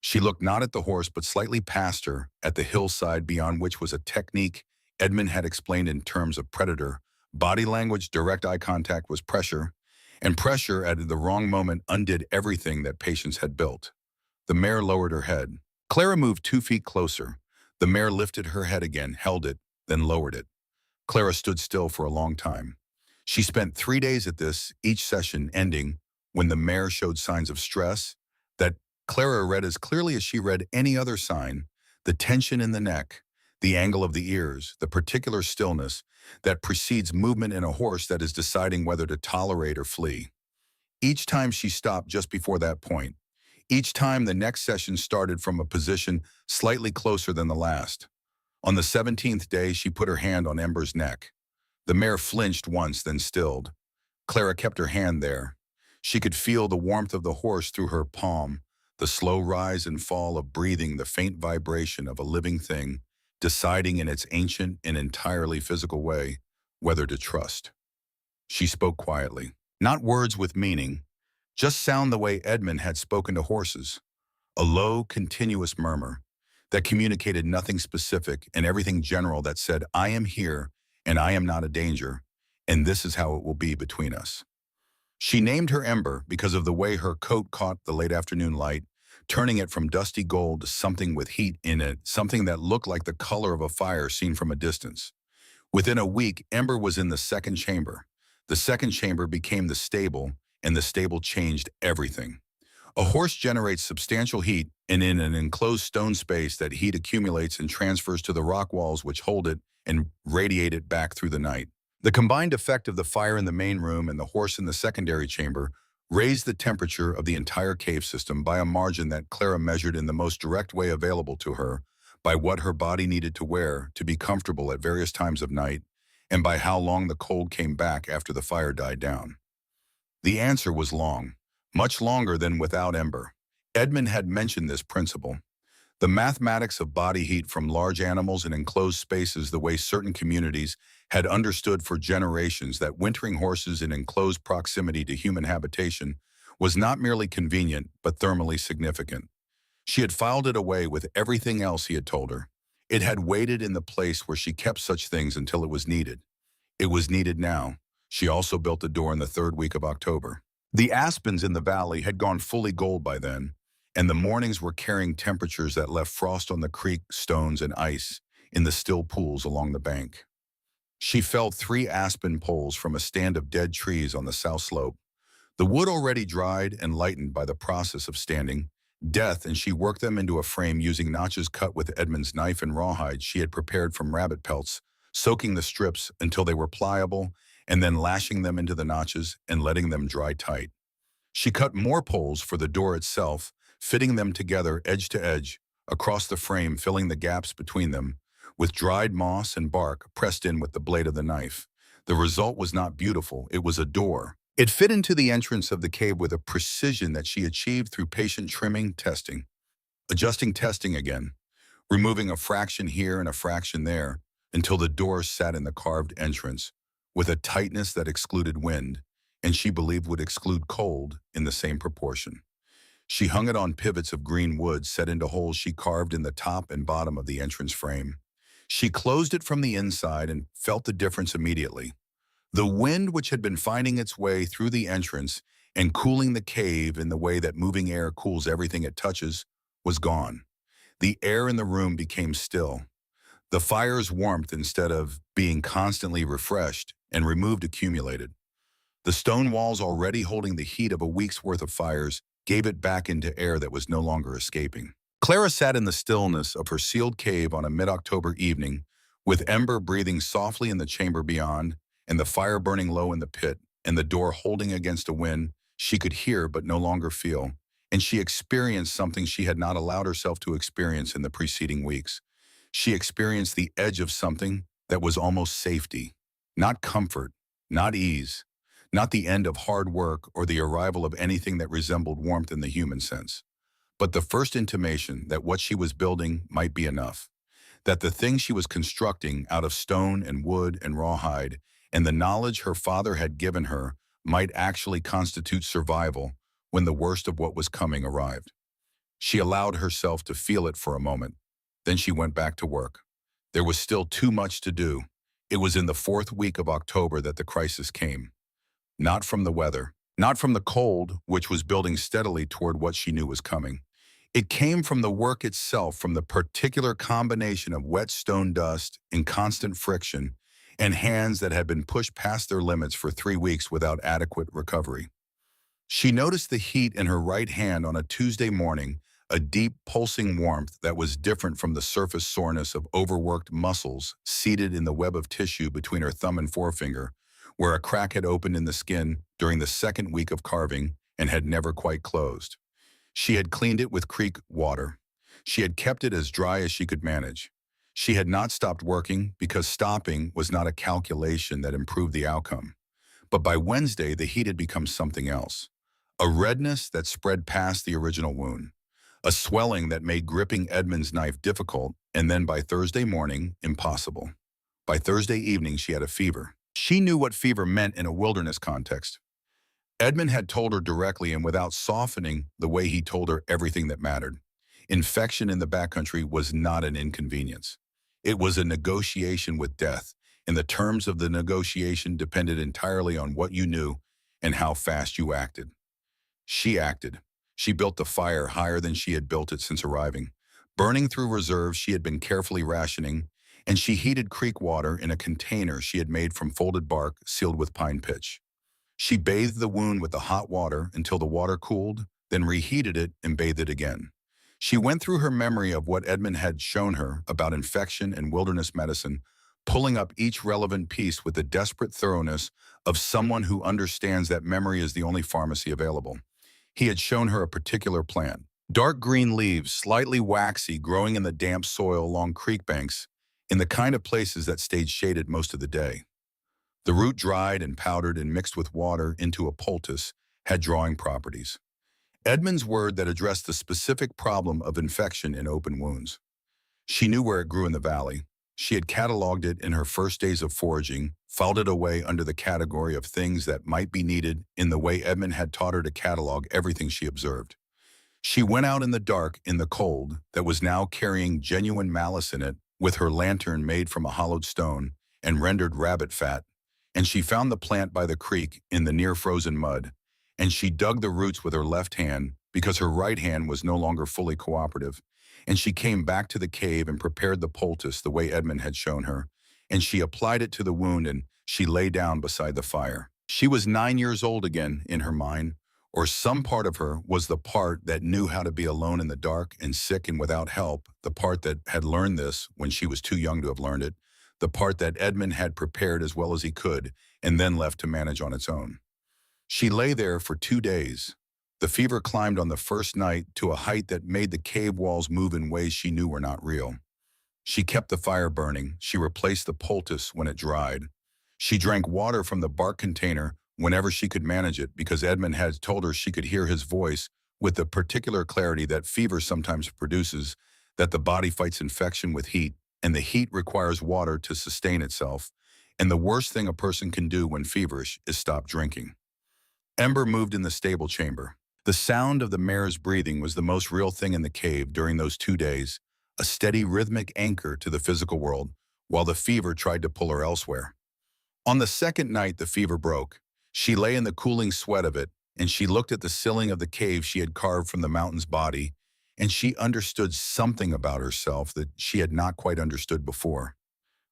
She looked not at the horse, but slightly past her, at the hillside beyond which was a technique Edmund had explained in terms of predator. Body language, direct eye contact was pressure, and pressure at the wrong moment undid everything that patience had built. The mare lowered her head. Clara moved 2 feet closer. The mare lifted her head again, held it, then lowered it. Clara stood still for a long time. She spent 3 days at this, each session ending when the mare showed signs of stress that Clara read as clearly as she read any other sign: the tension in the neck, the angle of the ears, the particular stillness that precedes movement in a horse that is deciding whether to tolerate or flee. Each time she stopped just before that point. Each time the next session started from a position slightly closer than the last. On the 17th day, she put her hand on Ember's neck. The mare flinched once, then stilled. Clara kept her hand there. She could feel the warmth of the horse through her palm, the slow rise and fall of breathing, the faint vibration of a living thing, deciding in its ancient and entirely physical way whether to trust. She spoke quietly, not words with meaning, just sound the way Edmund had spoken to horses, a low, continuous murmur that communicated nothing specific and everything general that said, I am here and I am not a danger, and this is how it will be between us. She named her Ember because of the way her coat caught the late afternoon light, turning it from dusty gold to something with heat in it, something that looked like the color of a fire seen from a distance. Within a week, Ember was in the second chamber. The second chamber became the stable, and the stable changed everything. A horse generates substantial heat, and in an enclosed stone space, that heat accumulates and transfers to the rock walls which hold it and radiate it back through the night. The combined effect of the fire in the main room and the horse in the secondary chamber raised the temperature of the entire cave system by a margin that Clara measured in the most direct way available to her, by what her body needed to wear to be comfortable at various times of night, and by how long the cold came back after the fire died down. The answer was long, much longer than without Ember. Edmund had mentioned this principle. The mathematics of body heat from large animals in enclosed spaces, the way certain communities had understood for generations that wintering horses in enclosed proximity to human habitation was not merely convenient but thermally significant. She had filed it away with everything else he had told her. It had waited in the place where she kept such things until it was needed. It was needed now. She also built a door in the third week of October. The aspens in the valley had gone fully gold by then, and the mornings were carrying temperatures that left frost on the creek, stones, and ice in the still pools along the bank. She felled 3 aspen poles from a stand of dead trees on the south slope. The wood already dried and lightened by the process of standing, death, and she worked them into a frame using notches cut with Edmund's knife and rawhide she had prepared from rabbit pelts, soaking the strips until they were pliable, and then lashing them into the notches and letting them dry tight. She cut more poles for the door itself, fitting them together edge to edge, across the frame, filling the gaps between them, with dried moss and bark pressed in with the blade of the knife. The result was not beautiful, it was a door. It fit into the entrance of the cave with a precision that she achieved through patient trimming, testing, adjusting testing again, removing a fraction here and a fraction there, until the door sat in the carved entrance, with a tightness that excluded wind, and she believed would exclude cold in the same proportion. She hung it on pivots of green wood set into holes she carved in the top and bottom of the entrance frame. She closed it from the inside and felt the difference immediately. The wind, which had been finding its way through the entrance and cooling the cave in the way that moving air cools everything it touches, was gone. The air in the room became still. The fire's warmth, instead of being constantly refreshed and removed, accumulated. The stone walls, already holding the heat of a week's worth of fires, gave it back into air that was no longer escaping. Clara sat in the stillness of her sealed cave on a mid-October evening, with Ember breathing softly in the chamber beyond, and the fire burning low in the pit, and the door holding against a wind she could hear but no longer feel, and she experienced something she had not allowed herself to experience in the preceding weeks. She experienced the edge of something that was almost safety, not comfort, not ease, not the end of hard work or the arrival of anything that resembled warmth in the human sense, but the first intimation that what she was building might be enough, that the thing she was constructing out of stone and wood and rawhide, and the knowledge her father had given her, might actually constitute survival when the worst of what was coming arrived. She allowed herself to feel it for a moment. Then she went back to work. There was still too much to do. It was in the 4th week of October that the crisis came. Not from the weather, not from the cold, which was building steadily toward what she knew was coming. It came from the work itself, from the particular combination of wet stone dust and constant friction, and hands that had been pushed past their limits for 3 weeks without adequate recovery. She noticed the heat in her right hand on a Tuesday morning, a deep, pulsing warmth that was different from the surface soreness of overworked muscles seated in the web of tissue between her thumb and forefinger, where a crack had opened in the skin during the second week of carving and had never quite closed. She had cleaned it with creek water. She had kept it as dry as she could manage. She had not stopped working because stopping was not a calculation that improved the outcome. But by Wednesday, the heat had become something else. A redness that spread past the original wound. A swelling that made gripping Edmund's knife difficult, and then by Thursday morning, impossible. By Thursday evening, she had a fever. She knew what fever meant in a wilderness context. Edmund had told her directly and without softening the way he told her everything that mattered. Infection in the backcountry was not an inconvenience. It was a negotiation with death, and the terms of the negotiation depended entirely on what you knew and how fast you acted. She acted. She built the fire higher than she had built it since arriving, burning through reserves she had been carefully rationing, and she heated creek water in a container she had made from folded bark sealed with pine pitch. She bathed the wound with the hot water until the water cooled, then reheated it and bathed it again. She went through her memory of what Edmund had shown her about infection and wilderness medicine, pulling up each relevant piece with the desperate thoroughness of someone who understands that memory is the only pharmacy available. He had shown her a particular plant. Dark green leaves, slightly waxy, growing in the damp soil along creek banks, in the kind of places that stayed shaded most of the day. The root dried and powdered and mixed with water into a poultice had drawing properties. Edmund's word that addressed the specific problem of infection in open wounds. She knew where it grew in the valley. She had cataloged it in her first days of foraging, filed it away under the category of things that might be needed in the way Edmund had taught her to catalog everything she observed. She went out in the dark, in the cold, that was now carrying genuine malice in it, with her lantern made from a hollowed stone and rendered rabbit fat, and she found the plant by the creek in the near-frozen mud, and she dug the roots with her left hand because her right hand was no longer fully cooperative, and she came back to the cave and prepared the poultice the way Edmund had shown her, and she applied it to the wound and she lay down beside the fire. She was 9 years old again in her mind, or some part of her was the part that knew how to be alone in the dark and sick and without help, the part that had learned this when she was too young to have learned it, the part that Edmund had prepared as well as he could and then left to manage on its own. She lay there for 2 days. The fever climbed on the first night to a height that made the cave walls move in ways she knew were not real. She kept the fire burning. She replaced the poultice when it dried. She drank water from the bark container whenever she could manage it because Edmund had told her she could hear his voice with the particular clarity that fever sometimes produces, that the body fights infection with heat, and the heat requires water to sustain itself, and the worst thing a person can do when feverish is stop drinking. Ember moved in the stable chamber. The sound of the mare's breathing was the most real thing in the cave during those 2 days, a steady rhythmic anchor to the physical world, while the fever tried to pull her elsewhere. On the second night, the fever broke. She lay in the cooling sweat of it, and she looked at the ceiling of the cave she had carved from the mountain's body, and she understood something about herself that she had not quite understood before.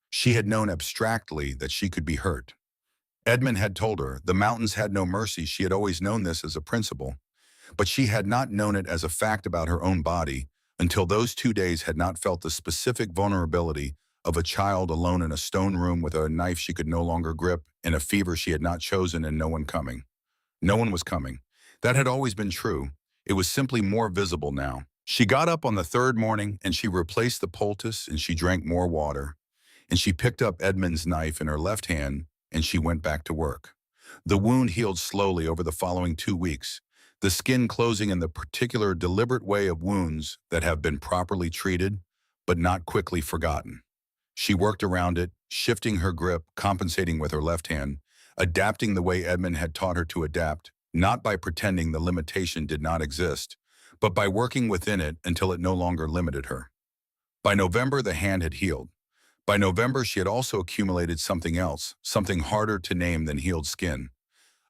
She had known abstractly that she could be hurt. Edmund had told her the mountains had no mercy. She had always known this as a principle, but she had not known it as a fact about her own body until those 2 days had not felt the specific vulnerability of a child alone in a stone room with a knife she could no longer grip and a fever she had not chosen and no one coming. No one was coming. That had always been true. It was simply more visible now. She got up on the third morning and she replaced the poultice and she drank more water. And she picked up Edmund's knife in her left hand and she went back to work. The wound healed slowly over the following 2 weeks, the skin closing in the particular deliberate way of wounds that have been properly treated, but not quickly forgotten. She worked around it, shifting her grip, compensating with her left hand, adapting the way Edmund had taught her to adapt, not by pretending the limitation did not exist, but by working within it until it no longer limited her. By November, the hand had healed. By November, she had also accumulated something else, something harder to name than healed skin,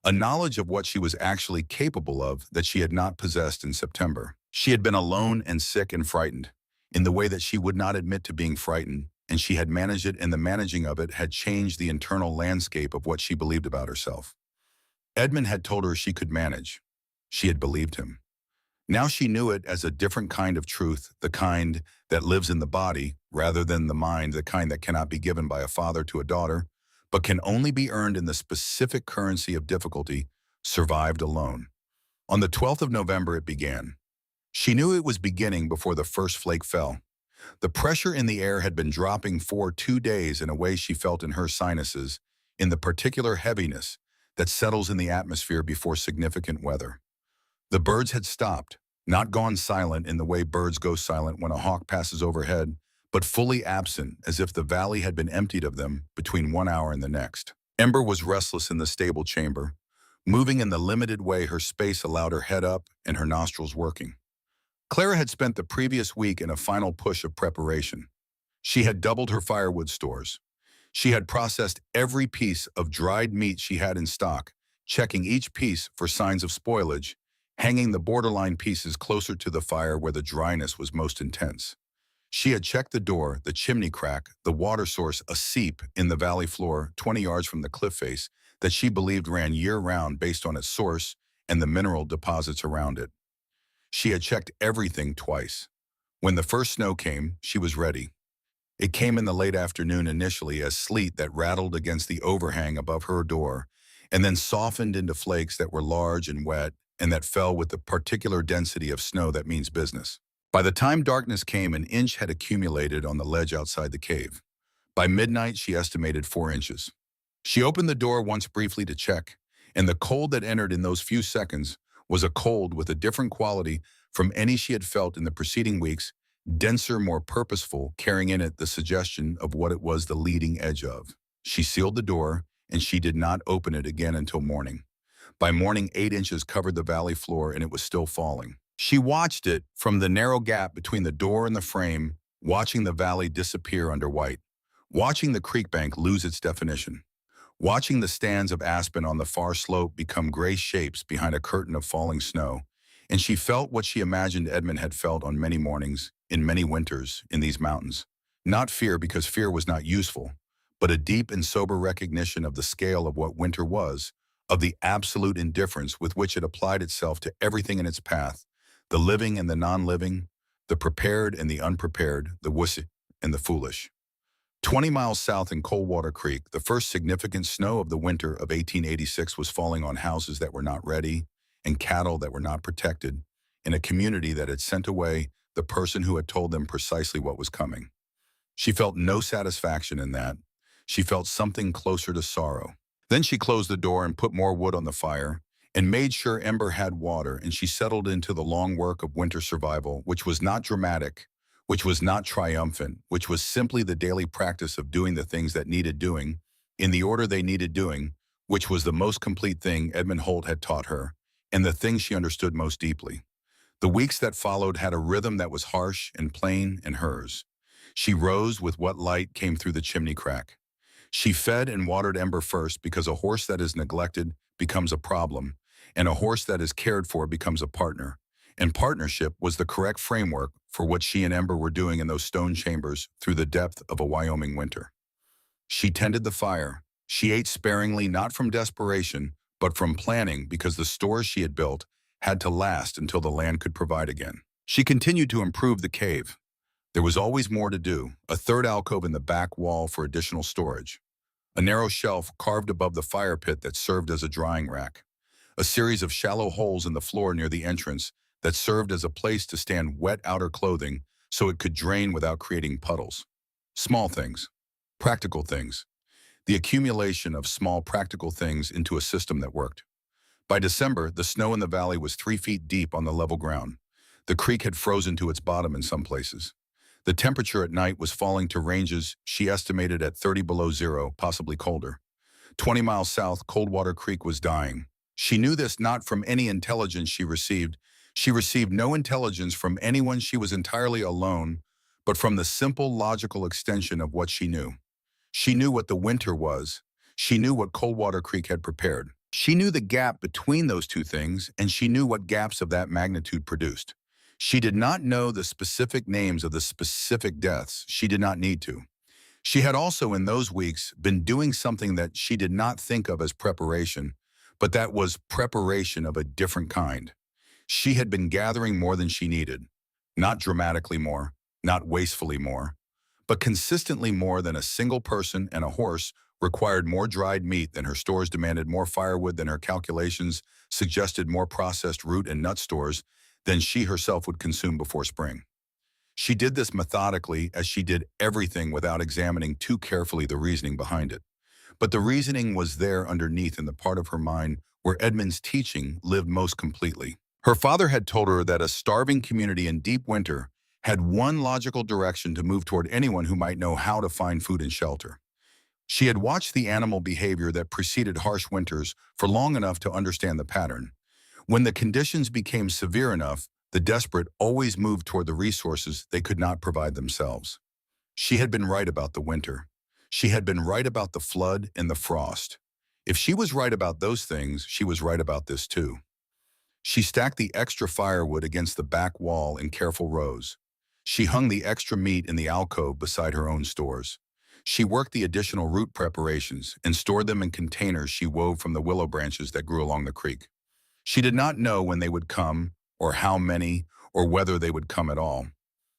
a knowledge of what she was actually capable of that she had not possessed in September. She had been alone and sick and frightened, in the way that she would not admit to being frightened, and she had managed it, and the managing of it had changed the internal landscape of what she believed about herself. Edmund had told her she could manage. She had believed him. Now she knew it as a different kind of truth, the kind that lives in the body, rather than the mind, the kind that cannot be given by a father to a daughter, but can only be earned in the specific currency of difficulty, survived alone. On the 12th of November it began. She knew it was beginning before the first flake fell. The pressure in the air had been dropping for 2 days in a way she felt in her sinuses, in the particular heaviness that settles in the atmosphere before significant weather. The birds had stopped, not gone silent in the way birds go silent when a hawk passes overhead, but fully absent as if the valley had been emptied of them between 1 hour and the next. Ember was restless in the stable chamber, moving in the limited way her space allowed her head up and her nostrils working. Clara had spent the previous week in a final push of preparation. She had doubled her firewood stores. She had processed every piece of dried meat she had in stock, checking each piece for signs of spoilage, hanging the borderline pieces closer to the fire where the dryness was most intense. She had checked the door, the chimney crack, the water source, a seep in the valley floor 20 yards from the cliff face that she believed ran year-round based on its source and the mineral deposits around it. She had checked everything twice. When the first snow came, she was ready. It came in the late afternoon initially as sleet that rattled against the overhang above her door, and then softened into flakes that were large and wet and that fell with the particular density of snow that means business. By the time darkness came, an inch had accumulated on the ledge outside the cave. By midnight, she estimated 4 inches. She opened the door once briefly to check, and the cold that entered in those few seconds was a cold with a different quality from any she had felt in the preceding weeks, denser, more purposeful, carrying in it the suggestion of what it was the leading edge of. She sealed the door, and she did not open it again until morning. By morning, 8 inches covered the valley floor, and it was still falling. She watched it from the narrow gap between the door and the frame, watching the valley disappear under white, watching the creek bank lose its definition, watching the stands of aspen on the far slope become gray shapes behind a curtain of falling snow, and she felt what she imagined Edmund had felt on many mornings, in many winters, in these mountains. Not fear, because fear was not useful, but a deep and sober recognition of the scale of what winter was, of the absolute indifference with which it applied itself to everything in its path, the living and the non-living, the prepared and the unprepared, the wussy and the foolish. 20 miles south in Coldwater Creek, the first significant snow of the winter of 1886 was falling on houses that were not ready and cattle that were not protected, in a community that had sent away the person who had told them precisely what was coming. She felt no satisfaction in that. She felt something closer to sorrow. Then she closed the door and put more wood on the fire and made sure Ember had water, and she settled into the long work of winter survival, which was not dramatic, which was not triumphant, which was simply the daily practice of doing the things that needed doing, in the order they needed doing, which was the most complete thing Edmund Holt had taught her, and the thing she understood most deeply. The weeks that followed had a rhythm that was harsh and plain and hers. She rose with what light came through the chimney crack. She fed and watered Ember first, because a horse that is neglected becomes a problem, and a horse that is cared for becomes a partner. And partnership was the correct framework for what she and Ember were doing in those stone chambers through the depth of a Wyoming winter. She tended the fire. She ate sparingly, not from desperation, but from planning, because the stores she had built had to last until the land could provide again. She continued to improve the cave. There was always more to do, a third alcove in the back wall for additional storage, a narrow shelf carved above the fire pit that served as a drying rack, a series of shallow holes in the floor near the entrance that served as a place to stand wet outer clothing so it could drain without creating puddles. Small things, practical things, the accumulation of small practical things into a system that worked. By December, the snow in the valley was 3 feet deep on the level ground. The creek had frozen to its bottom in some places. The temperature at night was falling to ranges she estimated at 30 below zero, possibly colder. 20 miles south, Coldwater Creek was dying. She knew this not from any intelligence she received. She received no intelligence from anyone. She was entirely alone, but from the simple logical extension of what she knew. She knew what the winter was. She knew what Coldwater Creek had prepared. She knew the gap between those two things, and she knew what gaps of that magnitude produced. She did not know the specific names of the specific deaths. She did not need to. She had also in those weeks been doing something that she did not think of as preparation, but that was preparation of a different kind. She had been gathering more than she needed, not dramatically more, not wastefully more, but consistently more than a single person and a horse required more dried meat than her stores demanded, more firewood than her calculations suggested, more processed root and nut stores than she herself would consume before spring. She did this methodically, as she did everything, without examining too carefully the reasoning behind it. But the reasoning was there underneath, in the part of her mind where Edmund's teaching lived most completely. Her father had told her that a starving community in deep winter had one logical direction to move toward: anyone who might know how to find food and shelter. She had watched the animal behavior that preceded harsh winters for long enough to understand the pattern. When the conditions became severe enough, the desperate always moved toward the resources they could not provide themselves. She had been right about the winter. She had been right about the flood and the frost. If she was right about those things, she was right about this too. She stacked the extra firewood against the back wall in careful rows. She hung the extra meat in the alcove beside her own stores. She worked the additional root preparations and stored them in containers she wove from the willow branches that grew along the creek. She did not know when they would come, or how many, or whether they would come at all.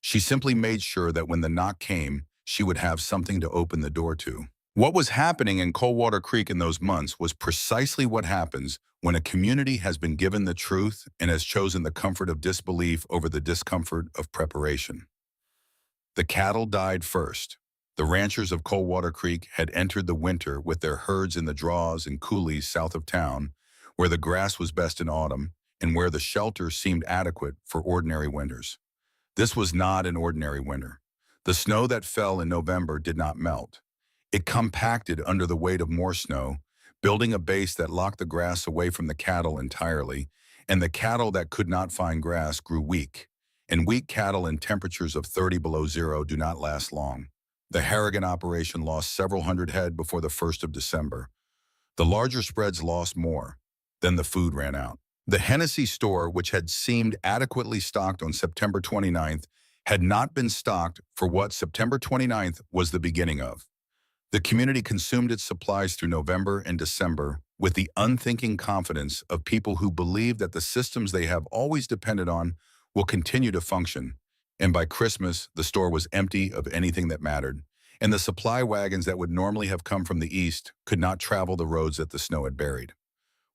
She simply made sure that when the knock came, she would have something to open the door to. What was happening in Coldwater Creek in those months was precisely what happens when a community has been given the truth and has chosen the comfort of disbelief over the discomfort of preparation. The cattle died first. The ranchers of Coldwater Creek had entered the winter with their herds in the draws and coulees south of town, where the grass was best in autumn and where the shelter seemed adequate for ordinary winters. This was not an ordinary winter. The snow that fell in November did not melt. It compacted under the weight of more snow, building a base that locked the grass away from the cattle entirely, and the cattle that could not find grass grew weak. And weak cattle in temperatures of 30 below zero do not last long. The Harrigan operation lost several hundred head before the 1st of December. The larger spreads lost more. Then the food ran out. The Hennessy store, which had seemed adequately stocked on September 29th, had not been stocked for what September 29th was the beginning of. The community consumed its supplies through November and December with the unthinking confidence of people who believe that the systems they have always depended on will continue to function. And by Christmas, the store was empty of anything that mattered, and the supply wagons that would normally have come from the east could not travel the roads that the snow had buried.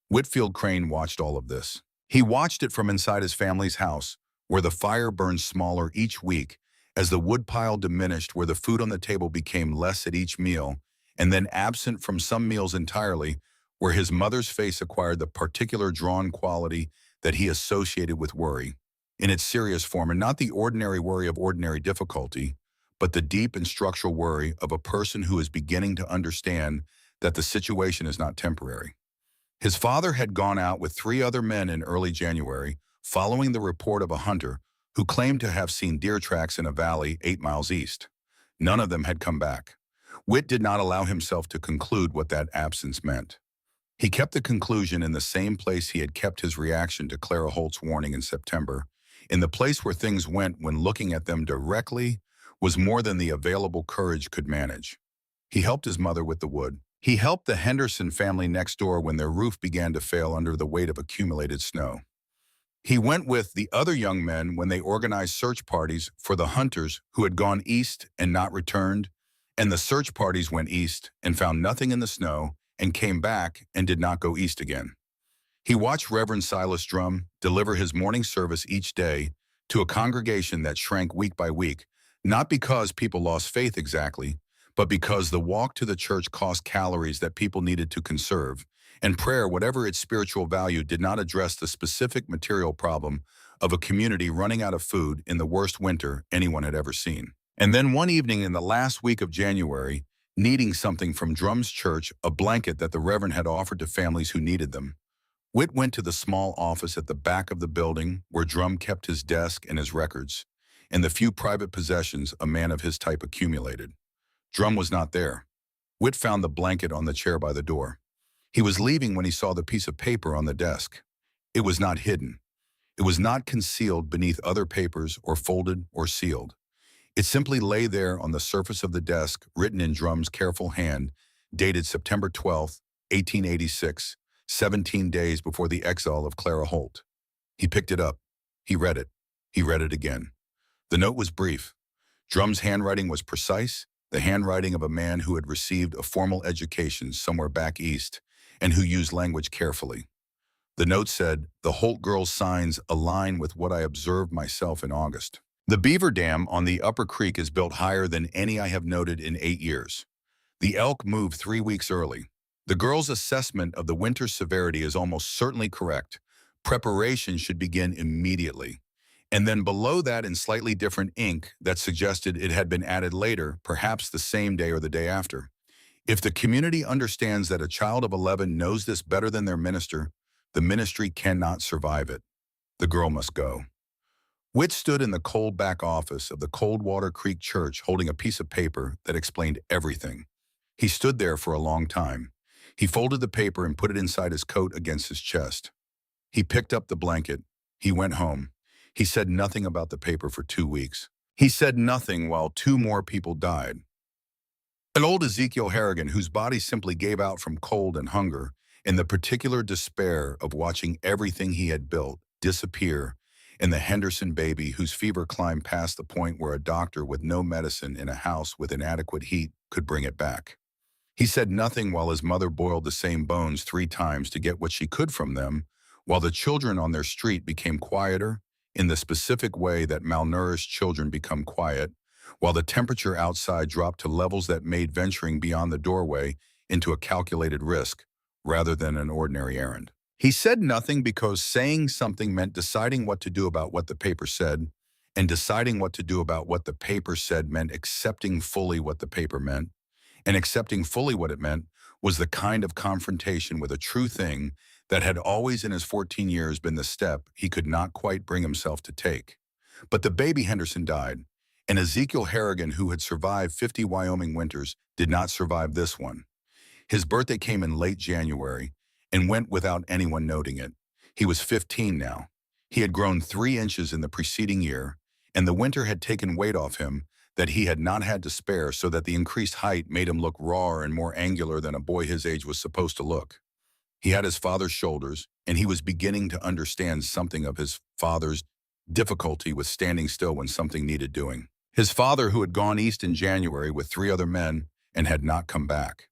Whitfield Crane watched all of this. He watched it from inside his family's house, where the fire burned smaller each week as the woodpile diminished, where the food on the table became less at each meal, and then absent from some meals entirely, where his mother's face acquired the particular drawn quality that he associated with worry, in its serious form, and not the ordinary worry of ordinary difficulty, but the deep and structural worry of a person who is beginning to understand that the situation is not temporary. His father had gone out with 3 other men in early January, following the report of a hunter who claimed to have seen deer tracks in a valley 8 miles east. None of them had come back. Whit did not allow himself to conclude what that absence meant. He kept the conclusion in the same place he had kept his reaction to Clara Holt's warning in September. In the place where things went when looking at them directly was more than the available courage could manage. He helped his mother with the wood. He helped the Henderson family next door when their roof began to fail under the weight of accumulated snow. He went with the other young men when they organized search parties for the hunters who had gone east and not returned, and the search parties went east and found nothing in the snow and came back and did not go east again. He watched Reverend Silas Drum deliver his morning service each day to a congregation that shrank week by week, not because people lost faith exactly, but because the walk to the church cost calories that people needed to conserve, and prayer, whatever its spiritual value, did not address the specific material problem of a community running out of food in the worst winter anyone had ever seen. And then one evening in the last week of January, needing something from Drum's church, a blanket that the Reverend had offered to families who needed them, Whit went to the small office at the back of the building where Drum kept his desk and his records, and the few private possessions a man of his type accumulated. Drum was not there. Whit found the blanket on the chair by the door. He was leaving when he saw the piece of paper on the desk. It was not hidden. It was not concealed beneath other papers or folded or sealed. It simply lay there on the surface of the desk, written in Drum's careful hand, dated September 12, 1886, 17 days before the exile of Clara Holt. He picked it up. He read it. He read it again. The note was brief. Drum's handwriting was precise, the handwriting of a man who had received a formal education somewhere back east and who used language carefully. The note said, "The Holt girls' signs align with what I observed myself in August. The beaver dam on the upper creek is built higher than any I have noted in 8 years. The elk moved 3 weeks early. The girls' assessment of the winter's severity is almost certainly correct. Preparation should begin immediately." And then below that in slightly different ink that suggested it had been added later, perhaps the same day or the day after. "If the community understands that a child of 11 knows this better than their minister, the ministry cannot survive it. The girl must go." Witt stood in the cold back office of the Coldwater Creek Church holding a piece of paper that explained everything. He stood there for a long time. He folded the paper and put it inside his coat against his chest. He picked up the blanket. He went home. He said nothing about the paper for 2 weeks. He said nothing while 2 more people died. An old Ezekiel Harrigan whose body simply gave out from cold and hunger and the particular despair of watching everything he had built disappear, and the Henderson baby whose fever climbed past the point where a doctor with no medicine in a house with inadequate heat could bring it back. He said nothing while his mother boiled the same bones 3 times to get what she could from them, while the children on their street became quieter in the specific way that malnourished children become quiet, while the temperature outside dropped to levels that made venturing beyond the doorway into a calculated risk rather than an ordinary errand. He said nothing because saying something meant deciding what to do about what the paper said, and deciding what to do about what the paper said meant accepting fully what the paper meant, and accepting fully what it meant was the kind of confrontation with a true thing that had always in his 14 years been the step he could not quite bring himself to take. But the baby Henderson died, and Ezekiel Harrigan, who had survived 50 Wyoming winters, did not survive this one. His birthday came in late January and went without anyone noting it. He was 15 now. He had grown 3 inches in the preceding year, and the winter had taken weight off him that he had not had to spare, so that the increased height made him look rawer and more angular than a boy his age was supposed to look. He had his father's shoulders, and he was beginning to understand something of his father's difficulty with standing still when something needed doing. His father, who had gone east in January with 3 other men and had not come back.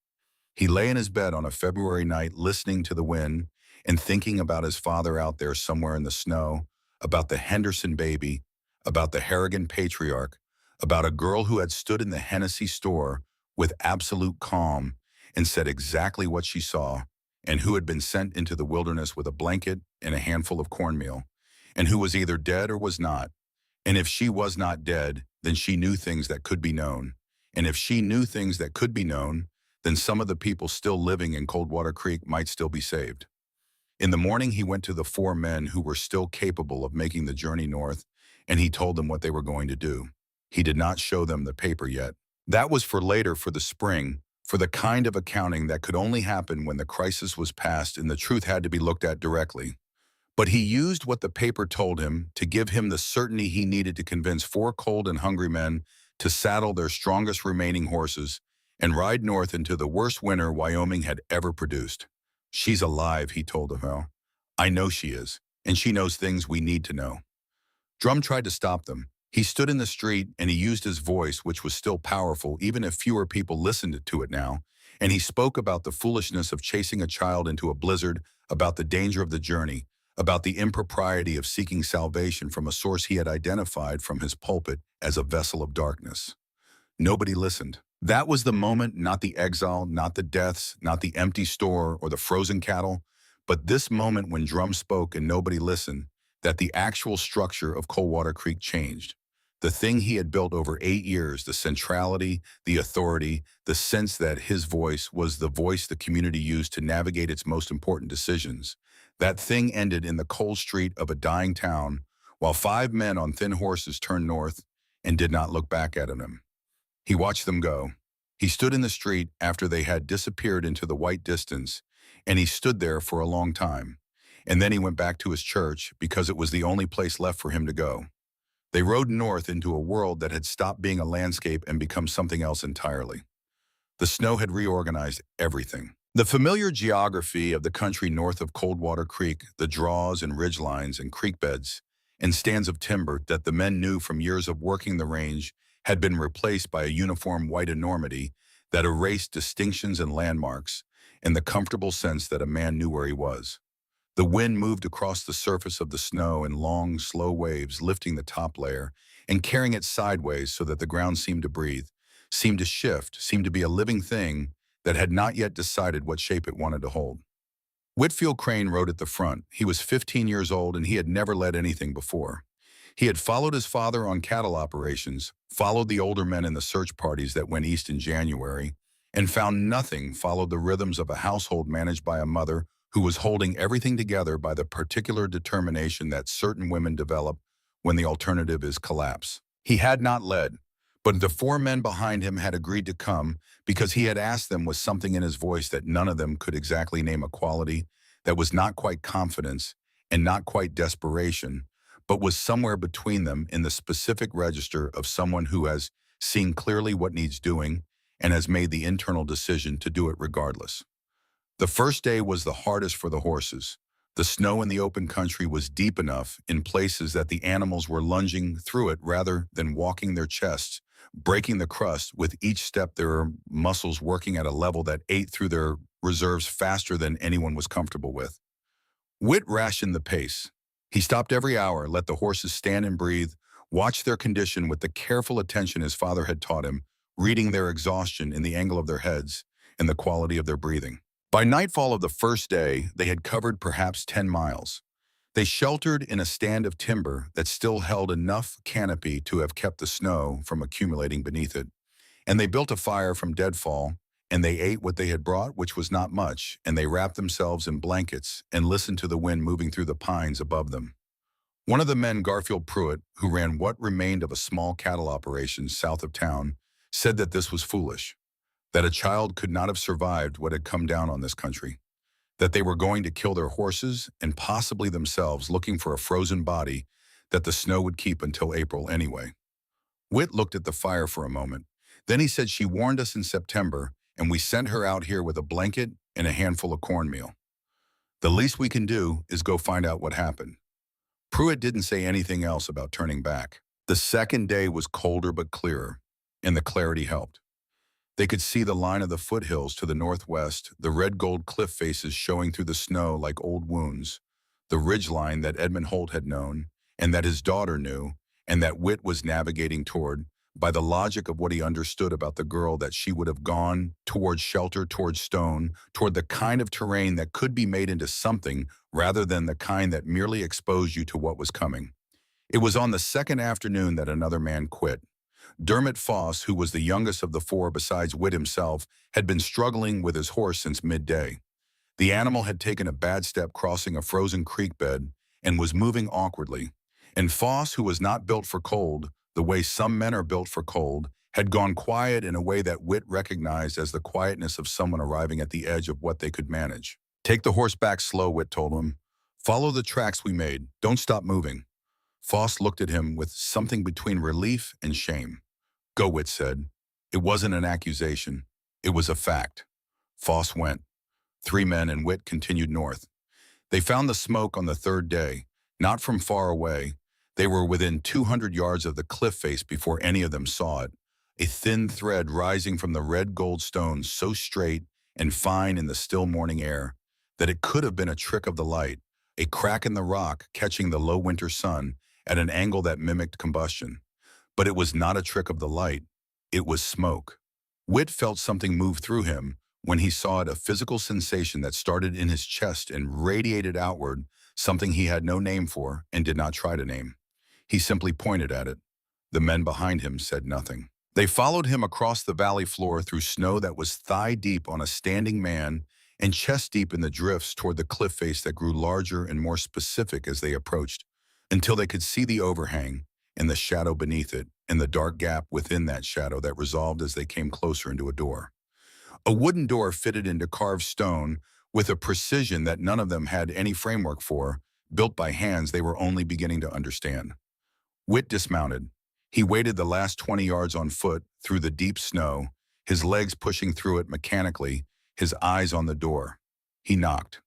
He lay in his bed on a February night listening to the wind and thinking about his father out there somewhere in the snow, about the Henderson baby, about the Harrigan patriarch, about a girl who had stood in the Hennessy store with absolute calm and said exactly what she saw, and who had been sent into the wilderness with a blanket and a handful of cornmeal, and who was either dead or was not. And if she was not dead, then she knew things that could be known. And if she knew things that could be known, then some of the people still living in Coldwater Creek might still be saved. In the morning, he went to the 4 men who were still capable of making the journey north, and he told them what they were going to do. He did not show them the paper yet. That was for later, for the spring, for the kind of accounting that could only happen when the crisis was past and the truth had to be looked at directly. But he used what the paper told him to give him the certainty he needed to convince 4 cold and hungry men to saddle their strongest remaining horses and ride north into the worst winter Wyoming had ever produced. "She's alive," he told them. "I know she is, and she knows things we need to know." Drum tried to stop them. He stood in the street and he used his voice, which was still powerful even if fewer people listened to it now, and he spoke about the foolishness of chasing a child into a blizzard, about the danger of the journey, about the impropriety of seeking salvation from a source he had identified from his pulpit as a vessel of darkness. Nobody listened. That was the moment, not the exile, not the deaths, not the empty store or the frozen cattle, but this moment when Drum spoke and nobody listened, that the actual structure of Coldwater Creek changed. The thing he had built over 8 years, the centrality, the authority, the sense that his voice was the voice the community used to navigate its most important decisions. That thing ended in the cold street of a dying town, while 5 men on thin horses turned north and did not look back at him. He watched them go. He stood in the street after they had disappeared into the white distance, and he stood there for a long time. And then he went back to his church because it was the only place left for him to go. They rode north into a world that had stopped being a landscape and become something else entirely. The snow had reorganized everything. The familiar geography of the country north of Coldwater Creek, the draws and ridgelines and creek beds and stands of timber that the men knew from years of working the range, had been replaced by a uniform white enormity that erased distinctions and landmarks and the comfortable sense that a man knew where he was. The wind moved across the surface of the snow in long, slow waves, lifting the top layer and carrying it sideways so that the ground seemed to breathe, seemed to shift, seemed to be a living thing that had not yet decided what shape it wanted to hold. Whitfield Crane rode at the front. He was 15 years old and he had never led anything before. He had followed his father on cattle operations, followed the older men in the search parties that went east in January, and found nothing followed the rhythms of a household managed by a mother who was holding everything together by the particular determination that certain women develop when the alternative is collapse. He had not led, but the four men behind him had agreed to come because he had asked them with something in his voice that none of them could exactly name a quality that was not quite confidence and not quite desperation, but was somewhere between them in the specific register of someone who has seen clearly what needs doing and has made the internal decision to do it regardless. The first day was the hardest for the horses. The snow in the open country was deep enough in places that the animals were lunging through it rather than walking their chests, breaking the crust with each step, their muscles working at a level that ate through their reserves faster than anyone was comfortable with. Whit rationed the pace. He stopped every hour, let the horses stand and breathe, watched their condition with the careful attention his father had taught him, reading their exhaustion in the angle of their heads and the quality of their breathing. By nightfall of the first day, they had covered perhaps 10 miles. They sheltered in a stand of timber that still held enough canopy to have kept the snow from accumulating beneath it. And they built a fire from deadfall, and they ate what they had brought, which was not much, and they wrapped themselves in blankets and listened to the wind moving through the pines above them. One of the men, Garfield Pruitt, who ran what remained of a small cattle operation south of town, said that this was foolish, that a child could not have survived what had come down on this country, that they were going to kill their horses and possibly themselves looking for a frozen body that the snow would keep until April anyway. Whit looked at the fire for a moment. Then he said she warned us in September and we sent her out here with a blanket and a handful of cornmeal. The least we can do is go find out what happened. Pruitt didn't say anything else about turning back. The second day was colder but clearer, and the clarity helped. They could see the line of the foothills to the northwest, the red-gold cliff faces showing through the snow like old wounds, the ridgeline that Edmund Holt had known, and that his daughter knew, and that Whit was navigating toward, by the logic of what he understood about the girl, that she would have gone towards shelter, towards stone, toward the kind of terrain that could be made into something rather than the kind that merely exposed you to what was coming. It was on the second afternoon that another man quit. Dermot Foss, who was the youngest of the four besides Whit himself, had been struggling with his horse since midday. The animal had taken a bad step crossing a frozen creek bed and was moving awkwardly. And Foss, who was not built for cold, the way some men are built for cold, had gone quiet in a way that Whit recognized as the quietness of someone arriving at the edge of what they could manage. "Take the horse back slow," Whit told him. "Follow the tracks we made. Don't stop moving." Foss looked at him with something between relief and shame. "Go," Whit said. It wasn't an accusation. It was a fact. Foss went. 3 men and Whit continued north. They found the smoke on the third day, not from far away. They were within 200 yards of the cliff face before any of them saw it, a thin thread rising from the red gold stones so straight and fine in the still morning air that it could have been a trick of the light, a crack in the rock catching the low winter sun at an angle that mimicked combustion. But it was not a trick of the light. It was smoke. Whit felt something move through him when he saw it, a physical sensation that started in his chest and radiated outward, something he had no name for and did not try to name. He simply pointed at it. The men behind him said nothing. They followed him across the valley floor through snow that was thigh-deep on a standing man and chest-deep in the drifts toward the cliff face that grew larger and more specific as they approached, until they could see the overhang and the shadow beneath it and the dark gap within that shadow that resolved as they came closer into a door. A wooden door fitted into carved stone with a precision that none of them had any framework for, built by hands they were only beginning to understand. Whit dismounted. He waded the last 20 yards on foot through the deep snow, his legs pushing through it mechanically, his eyes on the door. He knocked.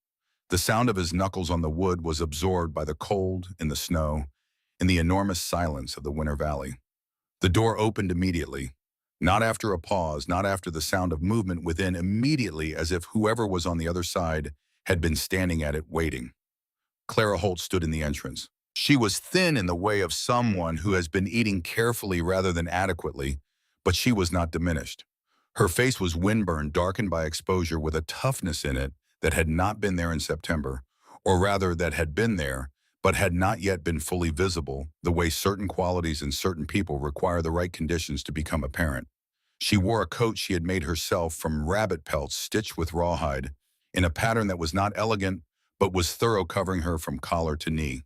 The sound of his knuckles on the wood was absorbed by the cold and the snow and the enormous silence of the winter valley. The door opened immediately. Not after a pause, not after the sound of movement within, immediately, as if whoever was on the other side had been standing at it waiting. Clara Holt stood in the entrance. She was thin in the way of someone who has been eating carefully rather than adequately, but she was not diminished. Her face was windburned, darkened by exposure, with a toughness in it that had not been there in September, or rather that had been there, but had not yet been fully visible, the way certain qualities in certain people require the right conditions to become apparent. She wore a coat she had made herself from rabbit pelts stitched with rawhide, in a pattern that was not elegant, but was thorough, covering her from collar to knee.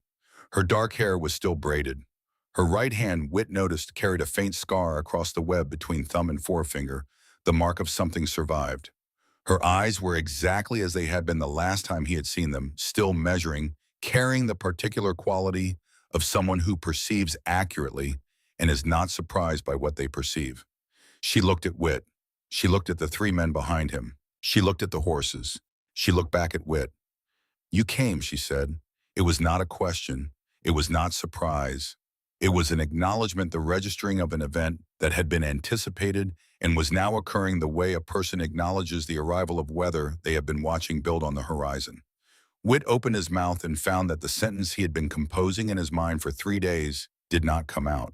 Her dark hair was still braided. Her right hand, Whit noticed, carried a faint scar across the web between thumb and forefinger, the mark of something survived. Her eyes were exactly as they had been the last time he had seen them, still measuring, carrying the particular quality of someone who perceives accurately and is not surprised by what they perceive. She looked at Whit. She looked at the three men behind him. She looked at the horses. She looked back at Whit. "You came," she said. It was not a question. It was not surprise. It was an acknowledgement, the registering of an event that had been anticipated and was now occurring, the way a person acknowledges the arrival of weather they have been watching build on the horizon. Whit opened his mouth and found that the sentence he had been composing in his mind for 3 days did not come out.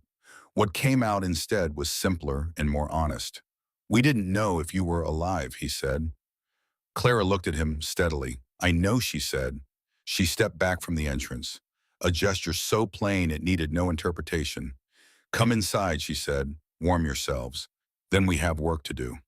What came out instead was simpler and more honest. "We didn't know if you were alive," he said. Clara looked at him steadily. "I know," she said. She stepped back from the entrance, a gesture so plain it needed no interpretation. "Come inside," she said. "Warm yourselves. Then we have work to do."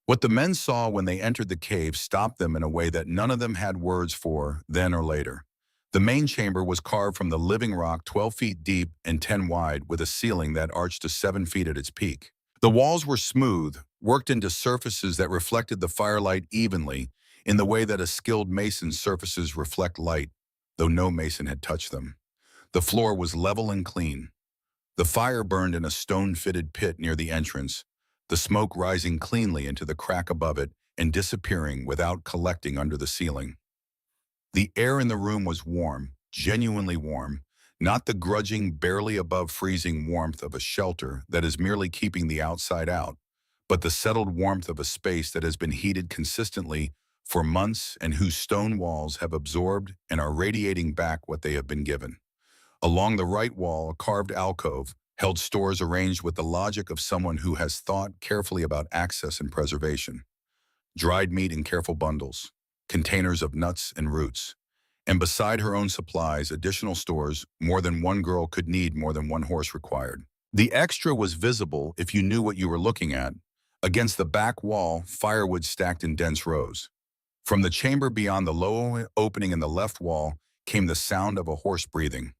What the men saw when they entered the cave stopped them in a way that none of them had words for, then or later. The main chamber was carved from the living rock, 12 feet deep and 10 wide, with a ceiling that arched to 7 feet at its peak. The walls were smooth, worked into surfaces that reflected the firelight evenly, in the way that a skilled mason's surfaces reflect light, though no mason had touched them. The floor was level and clean. The fire burned in a stone-fitted pit near the entrance, the smoke rising cleanly into the crack above it and disappearing without collecting under the ceiling. The air in the room was warm, genuinely warm, not the grudging, barely above freezing warmth of a shelter that is merely keeping the outside out, but the settled warmth of a space that has been heated consistently for months and whose stone walls have absorbed and are radiating back what they have been given. Along the right wall, a carved alcove held stores arranged with the logic of someone who has thought carefully about access and preservation. Dried meat in careful bundles, containers of nuts and roots, and beside her own supplies, additional stores more than one girl could need, more than one horse required. The extra was visible if you knew what you were looking at. Against the back wall, firewood stacked in dense rows. From the chamber beyond the low opening in the left wall came the sound of a horse breathing.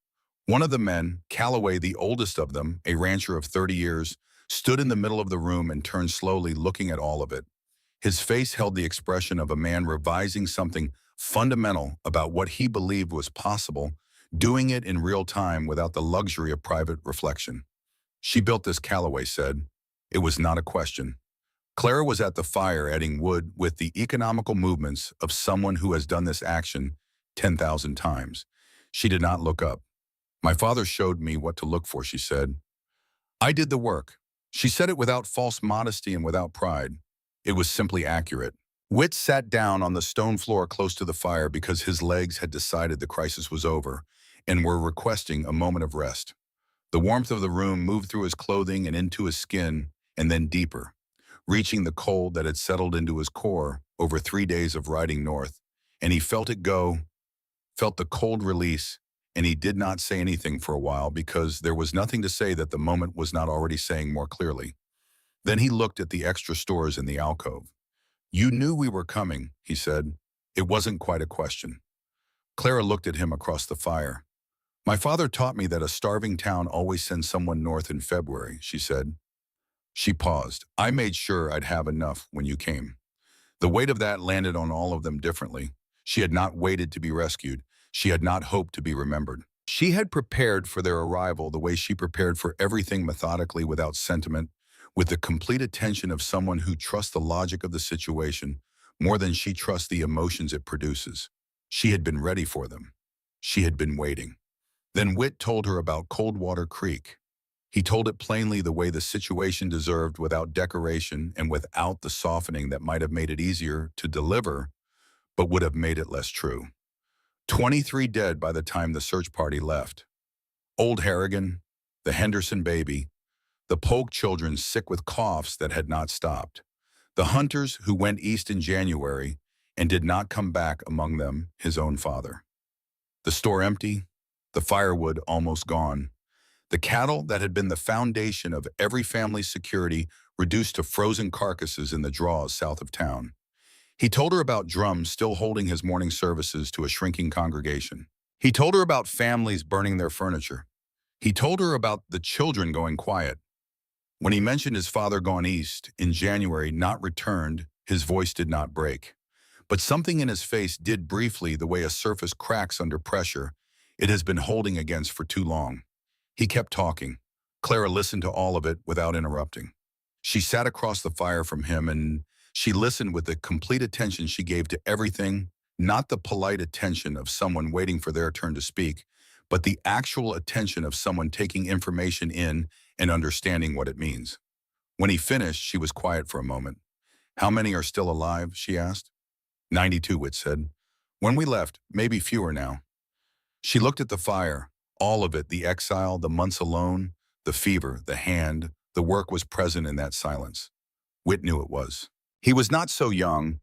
One of the men, Calloway, the oldest of them, a rancher of 30 years, stood in the middle of the room and turned slowly, looking at all of it. His face held the expression of a man revising something fundamental about what he believed was possible, doing it in real time without the luxury of private reflection. "She built this," Calloway said. It was not a question. Clara was at the fire adding wood with the economical movements of someone who has done this action 10,000 times. She did not look up. "My father showed me what to look for," she said. "I did the work." She said it without false modesty and without pride. It was simply accurate. Whit sat down on the stone floor close to the fire because his legs had decided the crisis was over and were requesting a moment of rest. The warmth of the room moved through his clothing and into his skin, and then deeper, reaching the cold that had settled into his core over 3 days of riding north, and he felt it go, felt the cold release, and he did not say anything for a while because there was nothing to say that the moment was not already saying more clearly. Then he looked at the extra stores in the alcove. "You knew we were coming," he said. It wasn't quite a question. Clara looked at him across the fire. "My father taught me that a starving town always sends someone north in February," she said. She paused. "I made sure I'd have enough when you came." The weight of that landed on all of them differently. She had not waited to be rescued. She had not hoped to be remembered. She had prepared for their arrival the way she prepared for everything, methodically, without sentiment, with the complete attention of someone who trusts the logic of the situation more than she trusts the emotions it produces. She had been ready for them. She had been waiting. Then Whit told her about Coldwater Creek. He told it plainly the way the situation deserved, without decoration and without the softening that might have made it easier to deliver, but would have made it less true. 23 dead by the time the search party left. Old Harrigan, the Henderson baby, the Polk children sick with coughs that had not stopped, the hunters who went east in January and did not come back, among them his own father. The store empty, the firewood almost gone, the cattle that had been the foundation of every family's security reduced to frozen carcasses in the draws south of town. He told her about drums still holding his morning services to a shrinking congregation. He told her about families burning their furniture. He told her about the children going quiet. When he mentioned his father gone east in January, not returned, his voice did not break. But something in his face did briefly, the way a surface cracks under pressure it has been holding against for too long. He kept talking. Clara listened to all of it without interrupting. She sat across the fire from him, and she listened with the complete attention she gave to everything, not the polite attention of someone waiting for their turn to speak, but the actual attention of someone taking information in and understanding what it means. When he finished, she was quiet for a moment. "How many are still alive?" she asked. 92, Whit said. "When we left, maybe fewer now." She looked at the fire, all of it, the exile, the months alone, the fever, the hand, the work was present in that silence. Whit knew it was. He was not so young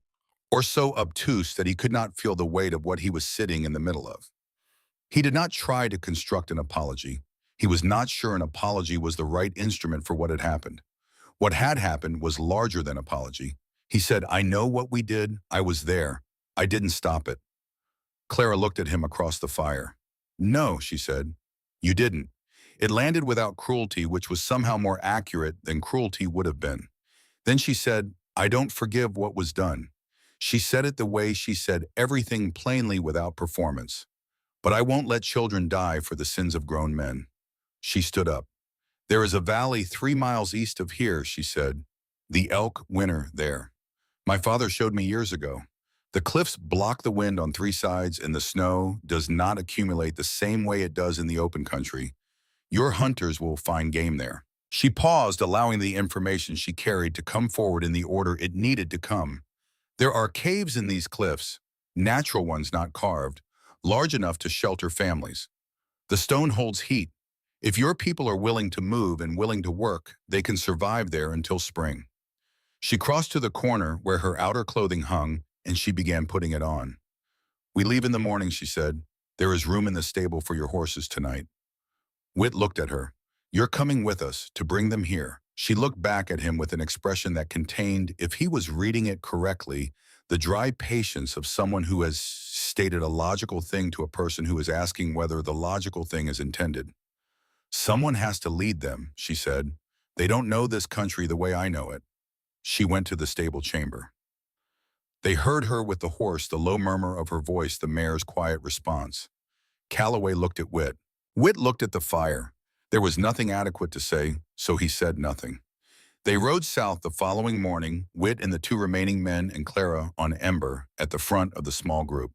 or so obtuse that he could not feel the weight of what he was sitting in the middle of. He did not try to construct an apology. He was not sure an apology was the right instrument for what had happened. What had happened was larger than apology. He said, "I know what we did. I was there. I didn't stop it." Clara looked at him across the fire. "No," she said, "you didn't. It landed without cruelty, which was somehow more accurate than cruelty would have been." Then she said, "I don't forgive what was done." She said it the way she said everything, plainly, without performance. "But I won't let children die for the sins of grown men." She stood up. "There is a valley 3 miles east of here," she said. "The elk winter there. My father showed me years ago. The cliffs block the wind on 3 sides, and the snow does not accumulate the same way it does in the open country. Your hunters will find game there." She paused, allowing the information she carried to come forward in the order it needed to come. "There are caves in these cliffs, natural ones, not carved, large enough to shelter families. The stone holds heat. If your people are willing to move and willing to work, they can survive there until spring." She crossed to the corner where her outer clothing hung, and she began putting it on. "We leave in the morning," she said. "There is room in the stable for your horses tonight." Whit looked at her. "You're coming with us to bring them here." She looked back at him with an expression that contained, if he was reading it correctly, the dry patience of someone who has stated a logical thing to a person who is asking whether the logical thing is intended. "Someone has to lead them," she said. "They don't know this country the way I know it." She went to the stable chamber. They heard her with the horse, the low murmur of her voice, the mare's quiet response. Calloway looked at Whit. Whit looked at the fire. There was nothing adequate to say, so he said nothing. They rode south the following morning, Whit and the 2 remaining men and Clara on Ember at the front of the small group.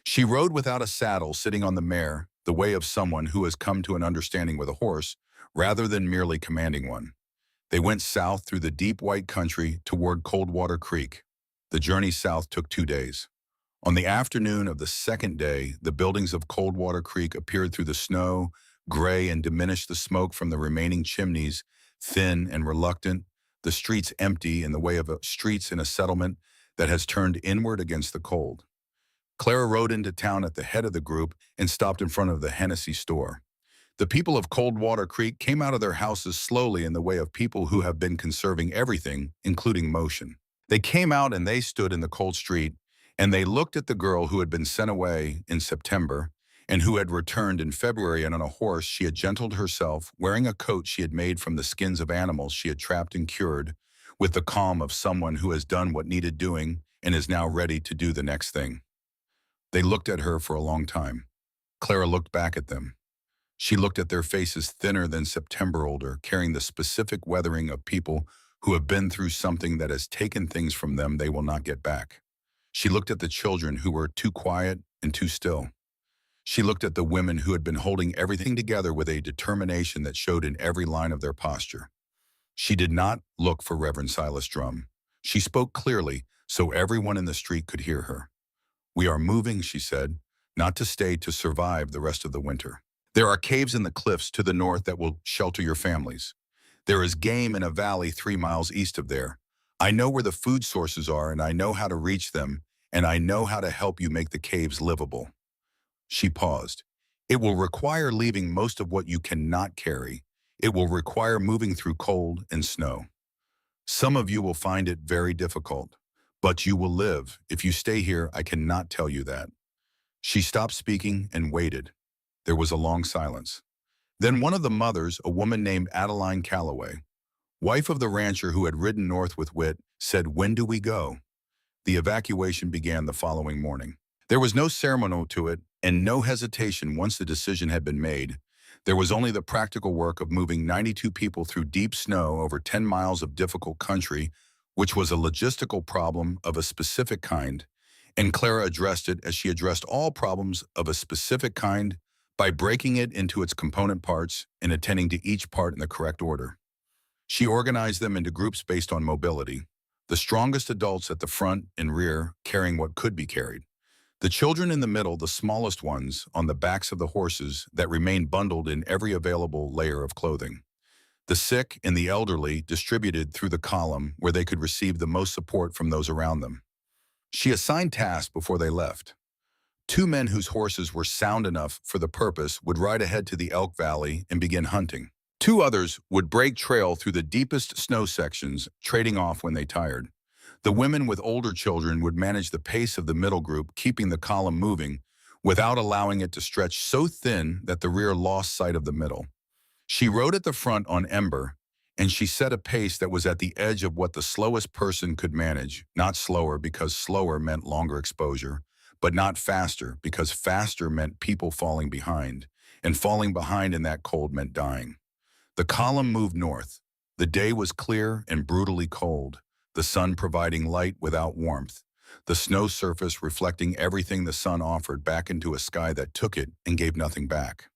She rode without a saddle, sitting on the mare, the way of someone who has come to an understanding with a horse, rather than merely commanding one. They went south through the deep white country toward Coldwater Creek. The journey south took 2 days. On the afternoon of the second day, the buildings of Coldwater Creek appeared through the snow, gray and diminished the smoke from the remaining chimneys, thin and reluctant, the streets empty in the way of streets in a settlement that has turned inward against the cold. Clara rode into town at the head of the group and stopped in front of the Hennessy store. The people of Coldwater Creek came out of their houses slowly in the way of people who have been conserving everything, including motion. They came out and they stood in the cold street, and they looked at the girl who had been sent away in September and who had returned in February, and on a horse she had gentled herself, wearing a coat she had made from the skins of animals she had trapped and cured, with the calm of someone who has done what needed doing and is now ready to do the next thing. They looked at her for a long time. Clara looked back at them. She looked at their faces, thinner than September, older, carrying the specific weathering of people who have been through something that has taken things from them they will not get back. She looked at the children who were too quiet and too still. She looked at the women who had been holding everything together with a determination that showed in every line of their posture. She did not look for Reverend Silas Drum. She spoke clearly so everyone in the street could hear her. "We are moving," she said, "not to stay, to survive the rest of the winter. There are caves in the cliffs to the north that will shelter your families. There is game in a valley 3 miles east of there. I know where the food sources are, and I know how to reach them, and I know how to help you make the caves livable." She paused. "It will require leaving most of what you cannot carry. It will require moving through cold and snow. Some of you will find it very difficult, but you will live. If you stay here, I cannot tell you that." She stopped speaking and waited. There was a long silence. Then one of the mothers, a woman named Adeline Calloway, wife of the rancher who had ridden north with Whit, said, "When do we go?" The evacuation began the following morning. There was no ceremony to it and no hesitation once the decision had been made. There was only the practical work of moving 92 people through deep snow over 10 miles of difficult country, which was a logistical problem of a specific kind, and Clara addressed it as she addressed all problems of a specific kind by breaking it into its component parts and attending to each part in the correct order. She organized them into groups based on mobility, the strongest adults at the front and rear carrying what could be carried. The children in the middle, the smallest ones, on the backs of the horses that remained bundled in every available layer of clothing. The sick and the elderly distributed through the column where they could receive the most support from those around them. She assigned tasks before they left. 2 men whose horses were sound enough for the purpose would ride ahead to the Elk Valley and begin hunting. 2 others would break trail through the deepest snow sections, trading off when they tired. The women with older children would manage the pace of the middle group, keeping the column moving without allowing it to stretch so thin that the rear lost sight of the middle. She rode at the front on Ember, and she set a pace that was at the edge of what the slowest person could manage, not slower because slower meant longer exposure, but not faster because faster meant people falling behind, and falling behind in that cold meant dying. The column moved north. The day was clear and brutally cold, the sun providing light without warmth, the snow surface reflecting everything the sun offered back into a sky that took it and gave nothing back.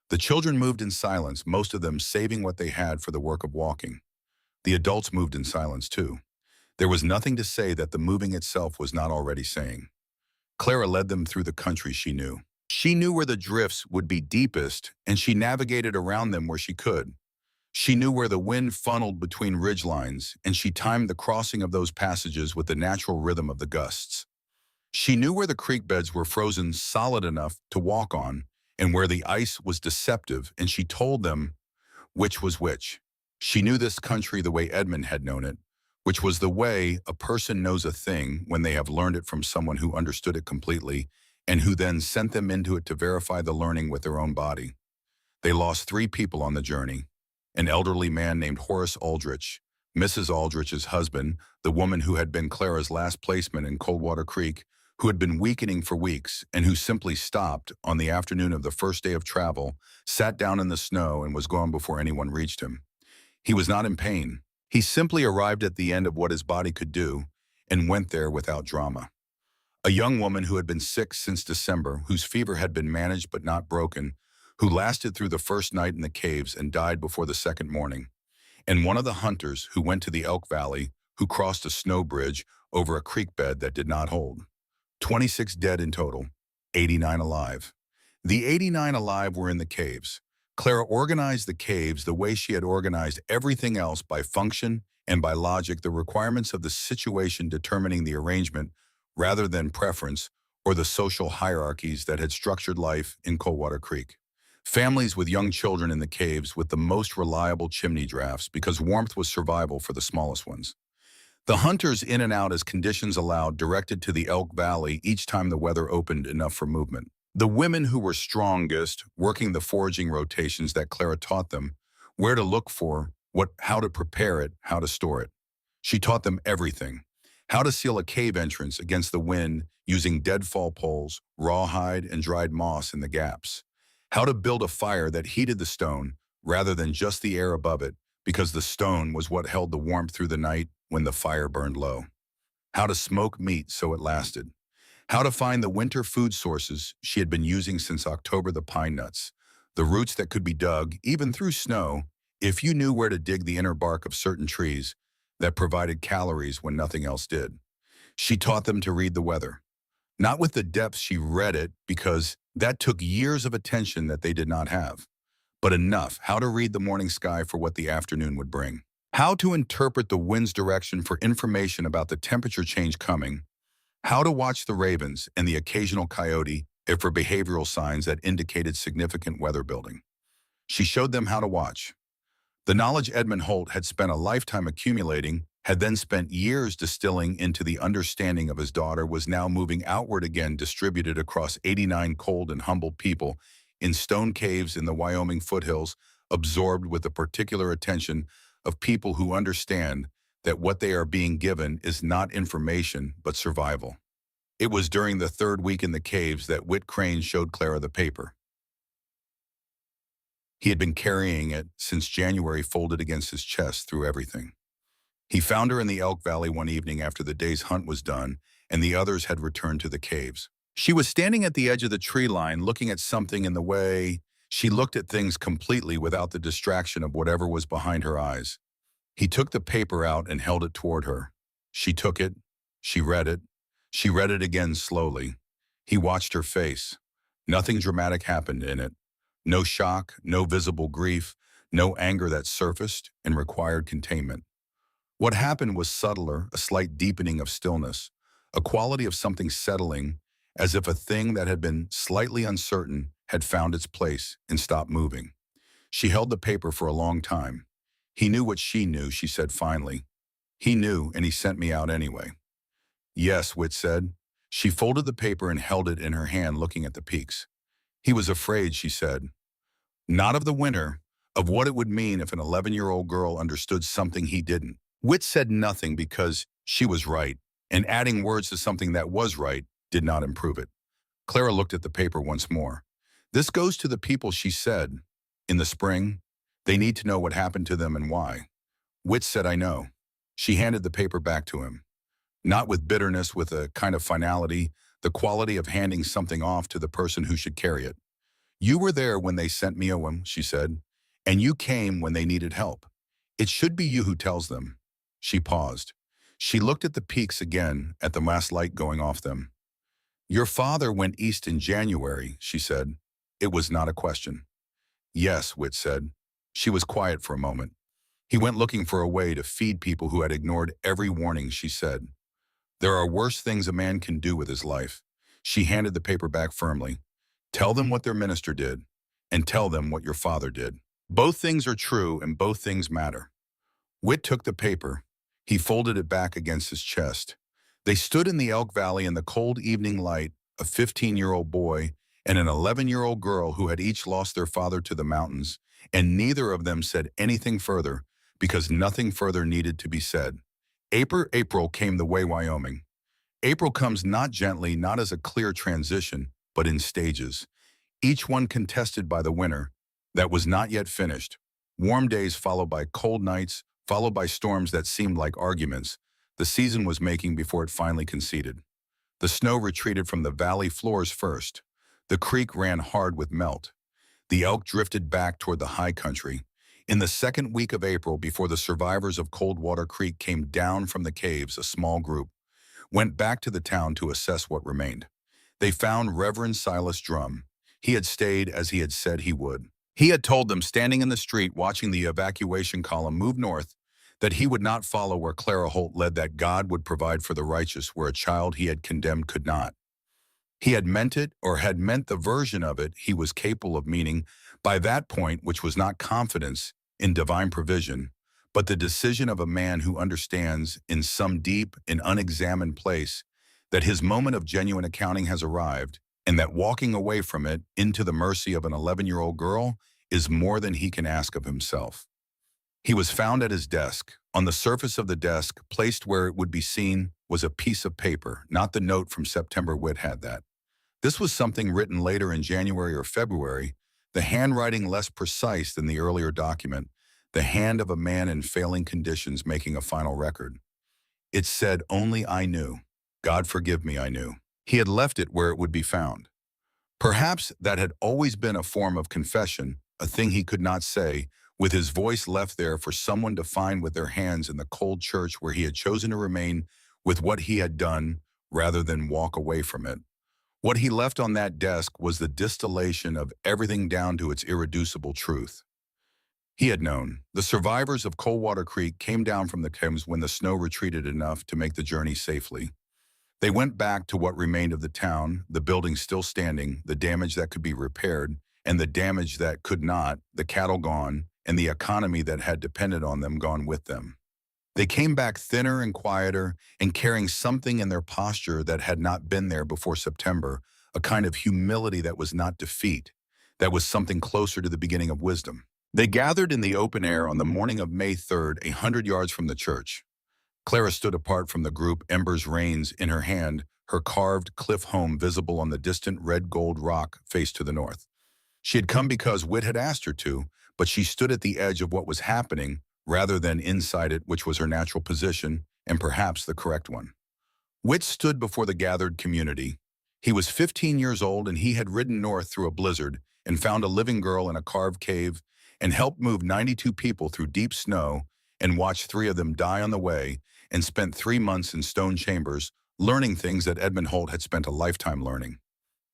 The children moved in silence, most of them saving what they had for the work of walking. The adults moved in silence too. There was nothing to say that the moving itself was not already saying. Clara led them through the country she knew. She knew where the drifts would be deepest, and she navigated around them where she could. She knew where the wind funneled between ridgelines, and she timed the crossing of those passages with the natural rhythm of the gusts. She knew where the creek beds were frozen solid enough to walk on, and where the ice was deceptive, and she told them which was which. She knew this country the way Edmund had known it, which was the way a person knows a thing when they have learned it from someone who understood it completely, and who then sent them into it to verify the learning with their own body. They lost 3 people on the journey. An elderly man named Horace Aldrich, Mrs. Aldrich's husband, the woman who had been Clara's last placement in Coldwater Creek, who had been weakening for weeks and who simply stopped on the afternoon of the first day of travel, sat down in the snow and was gone before anyone reached him. He was not in pain. He simply arrived at the end of what his body could do and went there without drama. A young woman who had been sick since December, whose fever had been managed but not broken, who lasted through the first night in the caves and died before the second morning. And one of the hunters who went to the Elk Valley, who crossed a snow bridge over a creek bed that did not hold. 26 dead in total, 89 alive. The 89 alive were in the caves. Clara organized the caves the way she had organized everything else, by function and by logic, the requirements of the situation determining the arrangement rather than preference or the social hierarchies that had structured life in Coldwater Creek. Families with young children in the caves with the most reliable chimney drafts because warmth was survival for the smallest ones. The hunters in and out as conditions allowed, directed to the Elk Valley each time the weather opened enough for movement. The women who were strongest, working the foraging rotations that Clara taught them, where to look for, how to prepare it, how to store it. She taught them everything. How to seal a cave entrance against the wind using deadfall poles, rawhide, and dried moss in the gaps. How to build a fire that heated the stone rather than just the air above it, because the stone was what held the warmth through the night when the fire burned low. How to smoke meat so it lasted. How to find the winter food sources she had been using since October: the pine nuts, the roots that could be dug, even through snow, if you knew where to dig the inner bark of certain trees that provided calories when nothing else did. She taught them to read the weather. Not with the depth she read it, because that took years of attention that they did not have, but enough how to read the morning sky for what the afternoon would bring. How to interpret the wind's direction for information about the temperature change coming. How to watch the ravens and the occasional coyote if for behavioral signs that indicated significant weather building. She showed them how to watch. The knowledge Edmund Holt had spent a lifetime accumulating, had then spent years distilling into the understanding of his daughter, was now moving outward again, distributed across 89 cold and humble people in stone caves in the Wyoming foothills, absorbed with the particular attention of people who understand that what they are being given is not information but survival. It was during the third week in the caves that Whit Crane showed Clara the paper. He had been carrying it since January, folded against his chest through everything. He found her in the Elk Valley one evening after the day's hunt was done and the others had returned to the caves. She was standing at the edge of the tree line looking at something in the way she looked at things, completely without the distraction of whatever was behind her eyes. He took the paper out and held it toward her. She took it. She read it. She read it again slowly. He watched her face. Nothing dramatic happened in it. No shock, no visible grief, no anger that surfaced and required containment. What happened was subtler, a slight deepening of stillness, a quality of something settling, as if a thing that had been slightly uncertain had found its place and stopped moving. She held the paper for a long time. He knew what she knew, she said finally. He knew, and he sent me out anyway. Yes, Whit said. She folded the paper and held it in her hand, looking at the peaks. He was afraid, she said. Not of the winter, of what it would mean if an 11-year-old girl understood something he didn't. Whit said nothing because she was right, and adding words to something that was right did not improve it. Clara looked at the paper once more. This goes to the people, she said. In the spring, they need to know what happened to them and why. Whit said, I know. She handed the paper back to him. Not with bitterness, with a kind of finality, the quality of handing something off to the person who should carry it. You were there when they sent me home, she said, and you came when they needed help. It should be you who tells them. She paused. She looked at the peaks again, at the last light going off them. Your father went east in January, she said. It was not a question. Yes, Whit said. She was quiet for a moment. He went looking for a way to feed people who had ignored every warning, she said. There are worse things a man can do with his life. She handed the paper back firmly. Tell them what their minister did, and tell them what your father did. Both things are true, and both things matter. Whit took the paper. He folded it back against his chest. They stood in the Elk Valley in the cold evening light, a 15-year-old boy and an 11-year-old girl who had each lost their father to the mountains, and neither of them said anything further because nothing further needed to be said. April came the way Wyoming. April comes not gently, not as a clear transition, but in stages, each one contested by the winter that was not yet finished. Warm days followed by cold nights, followed by storms that seemed like arguments the season was making before it finally conceded. The snow retreated from the valley floors first. The creek ran hard with melt. The elk drifted back toward the high country. In the second week of April, before the survivors of Coldwater Creek came down from the caves, a small group went back to the town to assess what remained. They found Reverend Silas Drum. He had stayed as he had said he would. He had told them, standing in the street watching the evacuation column move north, that he would not follow where Clara Holt led, that God would provide for the righteous where a child he had condemned could not. He had meant it, or had meant the version of it he was capable of meaning by that point, which was not confidence in divine provision, but the decision of a man who understands in some deep and unexamined place that his moment of genuine accounting has arrived, and that walking away from it into the mercy of an 11-year-old girl is more than he can ask of himself. He was found at his desk. On the surface of the desk, placed where it would be seen, was a piece of paper, not the note from September. Whit had that. This was something written later in January or February, the handwriting less precise than the earlier document, the hand of a man in failing conditions making a final record. It said, only I knew. God forgive me, I knew. He had left it where it would be found. Perhaps that had always been a form of confession, a thing he could not say, with his voice left there for someone to find with their hands in the cold church where he had chosen to remain with what he had done rather than walk away from it. What he left on that desk was the distillation of everything down to its irreducible truth. He had known. The survivors of Coldwater Creek came down from the Thames when the snow retreated enough to make the journey safely. They went back to what remained of the town, the buildings still standing, the damage that could be repaired, and the damage that could not, the cattle gone, and the economy that had depended on them gone with them. They came back thinner and quieter and carrying something in their posture that had not been there before September, a kind of humility that was not defeat, that was something closer to the beginning of wisdom. They gathered in the open air on the morning of May 3rd, 100 yards from the church. Clara stood apart from the group, embers reins in her hand, her carved cliff home visible on the distant red-gold rock face to the north. She had come because Whit had asked her to, but she stood at the edge of what was happening rather than inside it, which was her natural position and perhaps the correct one. Whit stood before the gathered community. He was 15 years old and he had ridden north through a blizzard and found a living girl in a carved cave and helped move 92 people through deep snow and watched 3 of them die on the way and spent 3 months in stone chambers learning things that Edmund Holt had spent a lifetime learning.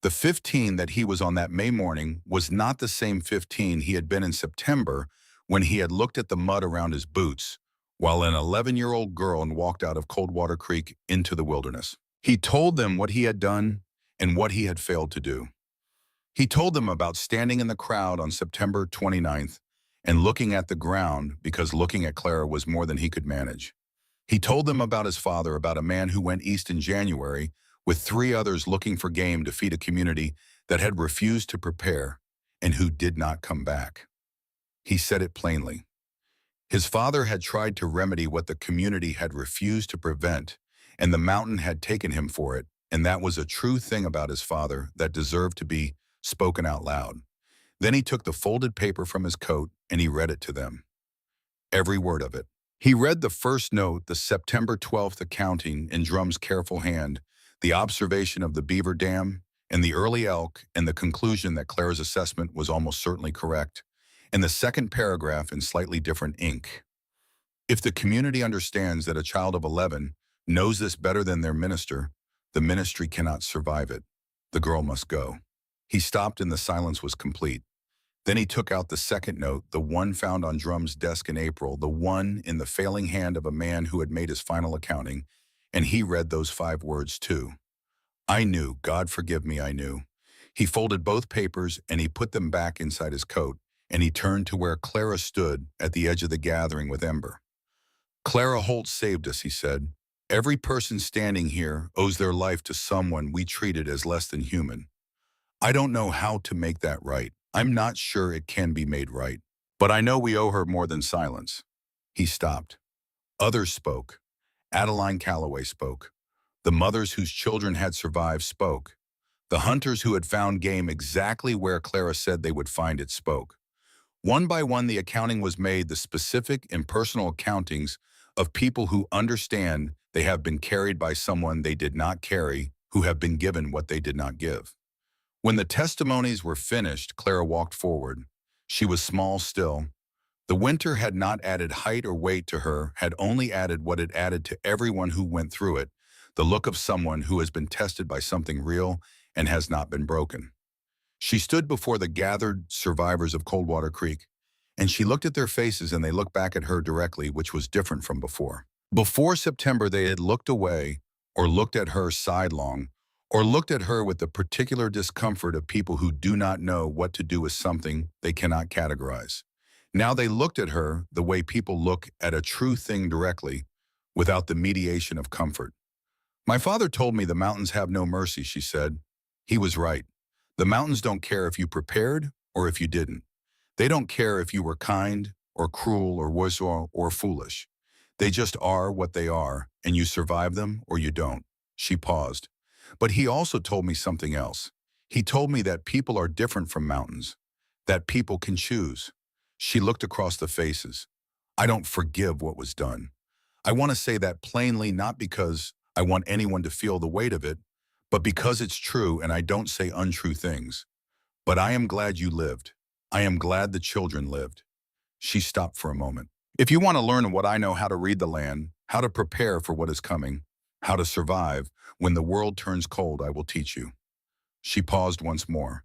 The 15 that he was on that May morning was not the same 15 he had been in September when he had looked at the mud around his boots while an 11-year-old girl and walked out of Coldwater Creek into the wilderness. He told them what he had done and what he had failed to do. He told them about standing in the crowd on September 29th and looking at the ground because looking at Clara was more than he could manage. He told them about his father, about a man who went east in January with 3 others looking for game to feed a community that had refused to prepare and who did not come back. He said it plainly. His father had tried to remedy what the community had refused to prevent, and the mountain had taken him for it, and that was a true thing about his father that deserved to be spoken out loud. Then he took the folded paper from his coat and he read it to them. Every word of it. He read the first note, the September 12th accounting in Drum's careful hand, the observation of the beaver dam, and the early elk, and the conclusion that Clara's assessment was almost certainly correct, and the second paragraph in slightly different ink. If the community understands that a child of 11 knows this better than their minister, the ministry cannot survive it. The girl must go. He stopped and the silence was complete. Then he took out the second note, the one found on Drum's desk in April, the one in the failing hand of a man who had made his final accounting, and he read those 5 words too. I knew, God forgive me, I knew. He folded both papers and he put them back inside his coat, and he turned to where Clara stood at the edge of the gathering with Ember. Clara Holt saved us, he said. Every person standing here owes their life to someone we treated as less than human. I don't know how to make that right. I'm not sure it can be made right. But I know we owe her more than silence. He stopped. Others spoke. Adeline Calloway spoke. The mothers whose children had survived spoke. The hunters who had found game exactly where Clara said they would find it spoke. One by one, the accounting was made, the specific impersonal accountings of people who understand they have been carried by someone they did not carry, who have been given what they did not give. When the testimonies were finished, Clara walked forward. She was small still. The winter had not added height or weight to her, had only added what it added to everyone who went through it, the look of someone who has been tested by something real and has not been broken. She stood before the gathered survivors of Coldwater Creek, and she looked at their faces and they looked back at her directly, which was different from before. Before September, they had looked away or looked at her sidelong, or looked at her with the particular discomfort of people who do not know what to do with something they cannot categorize. Now they looked at her the way people look at a true thing directly, without the mediation of comfort. My father told me the mountains have no mercy, she said. He was right. The mountains don't care if you prepared or if you didn't. They don't care if you were kind or cruel or wise or foolish. They just are what they are, and you survive them or you don't. She paused. But he also told me something else. He told me that people are different from mountains, that people can choose. She looked across the faces. I don't forgive what was done. I want to say that plainly, not because I want anyone to feel the weight of it, but because it's true and I don't say untrue things. But I am glad you lived. I am glad the children lived." She stopped for a moment. "If you want to learn what I know how to read the land, how to prepare for what is coming, how to survive when the world turns cold, I will teach you." She paused once more.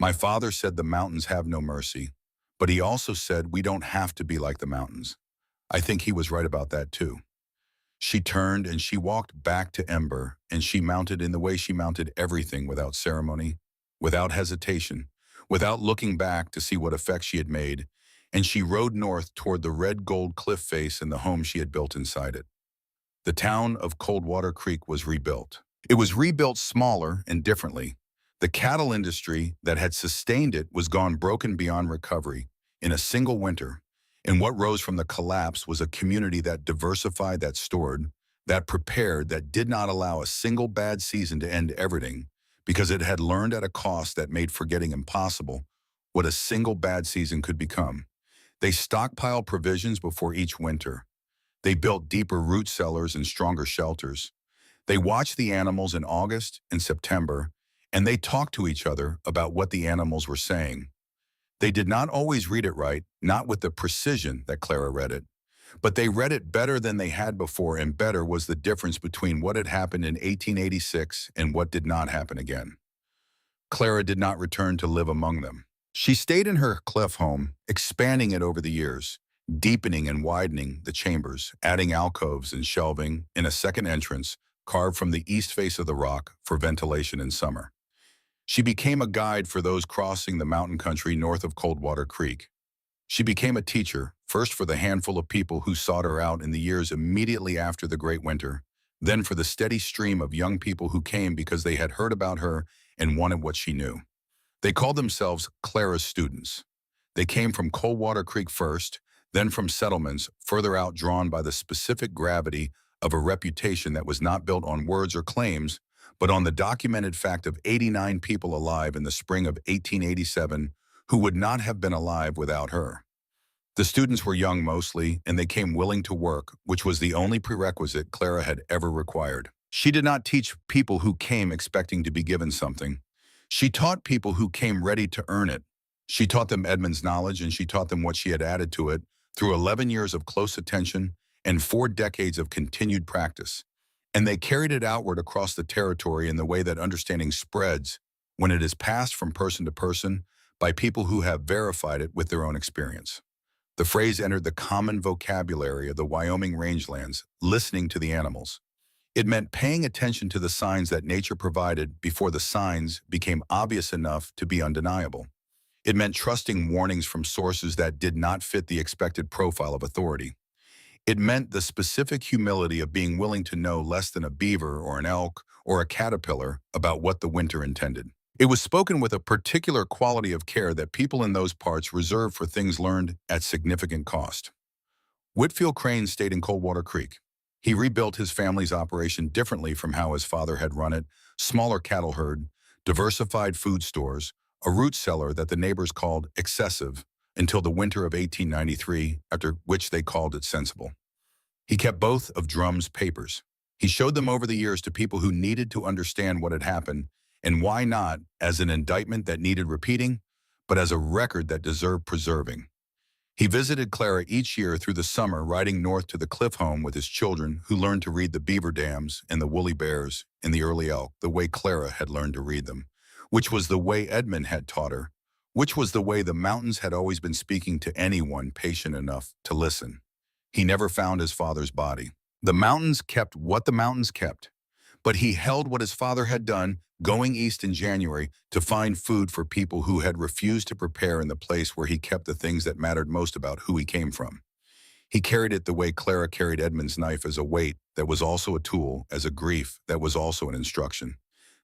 "My father said the mountains have no mercy, but he also said we don't have to be like the mountains. I think he was right about that too." She turned and she walked back to Ember, and she mounted in the way she mounted everything, without ceremony, without hesitation, without looking back to see what effect she had made, and she rode north toward the red gold cliff face and the home she had built inside it. The town of Coldwater Creek was rebuilt. It was rebuilt smaller and differently. The cattle industry that had sustained it was gone broken beyond recovery in a single winter, and what rose from the collapse was a community that diversified, that stored, that prepared, that did not allow a single bad season to end everything, because it had learned at a cost that made forgetting impossible what a single bad season could become. They stockpiled provisions before each winter. They built deeper root cellars and stronger shelters. They watched the animals in August and September, and they talked to each other about what the animals were saying. They did not always read it right, not with the precision that Clara read it, but they read it better than they had before, and better was the difference between what had happened in 1886 and what did not happen again. Clara did not return to live among them. She stayed in her cliff home, expanding it over the years, deepening and widening the chambers, adding alcoves and shelving in a second entrance carved from the east face of the rock for ventilation in summer. She became a guide for those crossing the mountain country north of Coldwater Creek. She became a teacher, first for the handful of people who sought her out in the years immediately after the Great Winter, then for the steady stream of young people who came because they had heard about her and wanted what she knew. They called themselves Clara's students. They came from Coldwater Creek first, then from settlements further out, drawn by the specific gravity of a reputation that was not built on words or claims, but on the documented fact of 89 people alive in the spring of 1887 who would not have been alive without her. The students were young mostly, and they came willing to work, which was the only prerequisite Clara had ever required. She did not teach people who came expecting to be given something. She taught people who came ready to earn it. She taught them Edmund's knowledge, and she taught them what she had added to it through 11 years of close attention and 4 decades of continued practice. And they carried it outward across the territory in the way that understanding spreads when it is passed from person to person by people who have verified it with their own experience. The phrase entered the common vocabulary of the Wyoming rangelands, listening to the animals. It meant paying attention to the signs that nature provided before the signs became obvious enough to be undeniable. It meant trusting warnings from sources that did not fit the expected profile of authority. It meant the specific humility of being willing to know less than a beaver or an elk or a caterpillar about what the winter intended. It was spoken with a particular quality of care that people in those parts reserved for things learned at significant cost. Whitfield Crane stayed in Coldwater Creek. He rebuilt his family's operation differently from how his father had run it: smaller cattle herd, diversified food stores, a root cellar that the neighbors called excessive until the winter of 1893, after which they called it sensible. He kept both of Drum's papers. He showed them over the years to people who needed to understand what had happened, and why not as an indictment that needed repeating, but as a record that deserved preserving. He visited Clara each year through the summer, riding north to the cliff home with his children, who learned to read the beaver dams and the woolly bears and the early elk the way Clara had learned to read them, which was the way Edmund had taught her, which was the way the mountains had always been speaking to anyone patient enough to listen. He never found his father's body. The mountains kept what the mountains kept, but he held what his father had done, going east in January to find food for people who had refused to prepare in the place where he kept the things that mattered most about who he came from. He carried it the way Clara carried Edmund's knife, as a weight that was also a tool, as a grief that was also an instruction.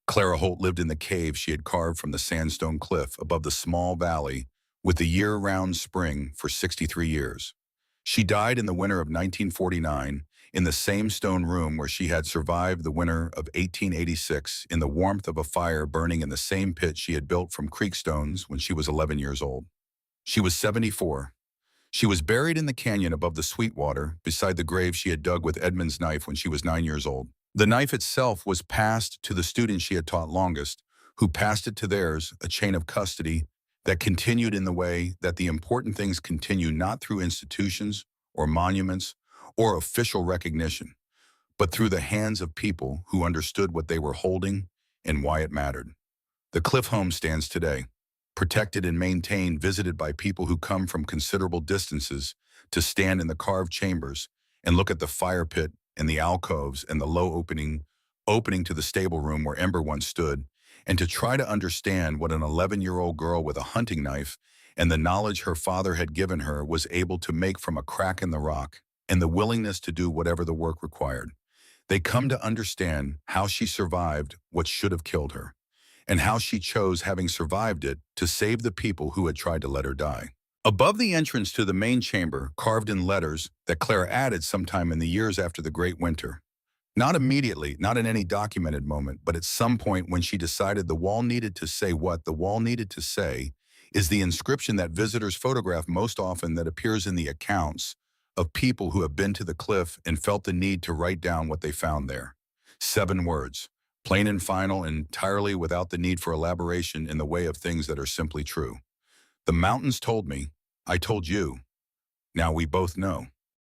Clara Holt lived in the cave she had carved from the sandstone cliff above the small valley with the year-round spring for 63 years. She died in the winter of 1949 in the same stone room where she had survived the winter of 1886 in the warmth of a fire burning in the same pit she had built from creek stones when she was 11 years old. She was 74. She was buried in the canyon above the Sweetwater beside the grave she had dug with Edmund's knife when she was 9 years old. The knife itself was passed to the student she had taught longest, who passed it to theirs, a chain of custody that continued in the way that the important things continue, not through institutions or monuments or official recognition, but through the hands of people who understood what they were holding and why it mattered. The Cliff home stands today, protected and maintained, visited by people who come from considerable distances to stand in the carved chambers and look at the fire pit and the alcoves and the low opening to the stable room where Ember once stood, and to try to understand what an 11-year-old girl with a hunting knife and the knowledge her father had given her was able to make from a crack in the rock and the willingness to do whatever the work required. They come to understand how she survived what should have killed her, and how she chose, having survived it, to save the people who had tried to let her die. Above the entrance to the main chamber, carved in letters that Claire added sometime in the years after the Great Winter. Not immediately, not in any documented moment, but at some point when she decided the wall needed to say what the wall needed to say, is the inscription that visitors photograph most often, that appears in the accounts of people who have been to the cliff and felt the need to write down what they found there. 7 words, plain and final, entirely without the need for elaboration, in the way of things that are simply true. The mountains told me, I told you, now we both know.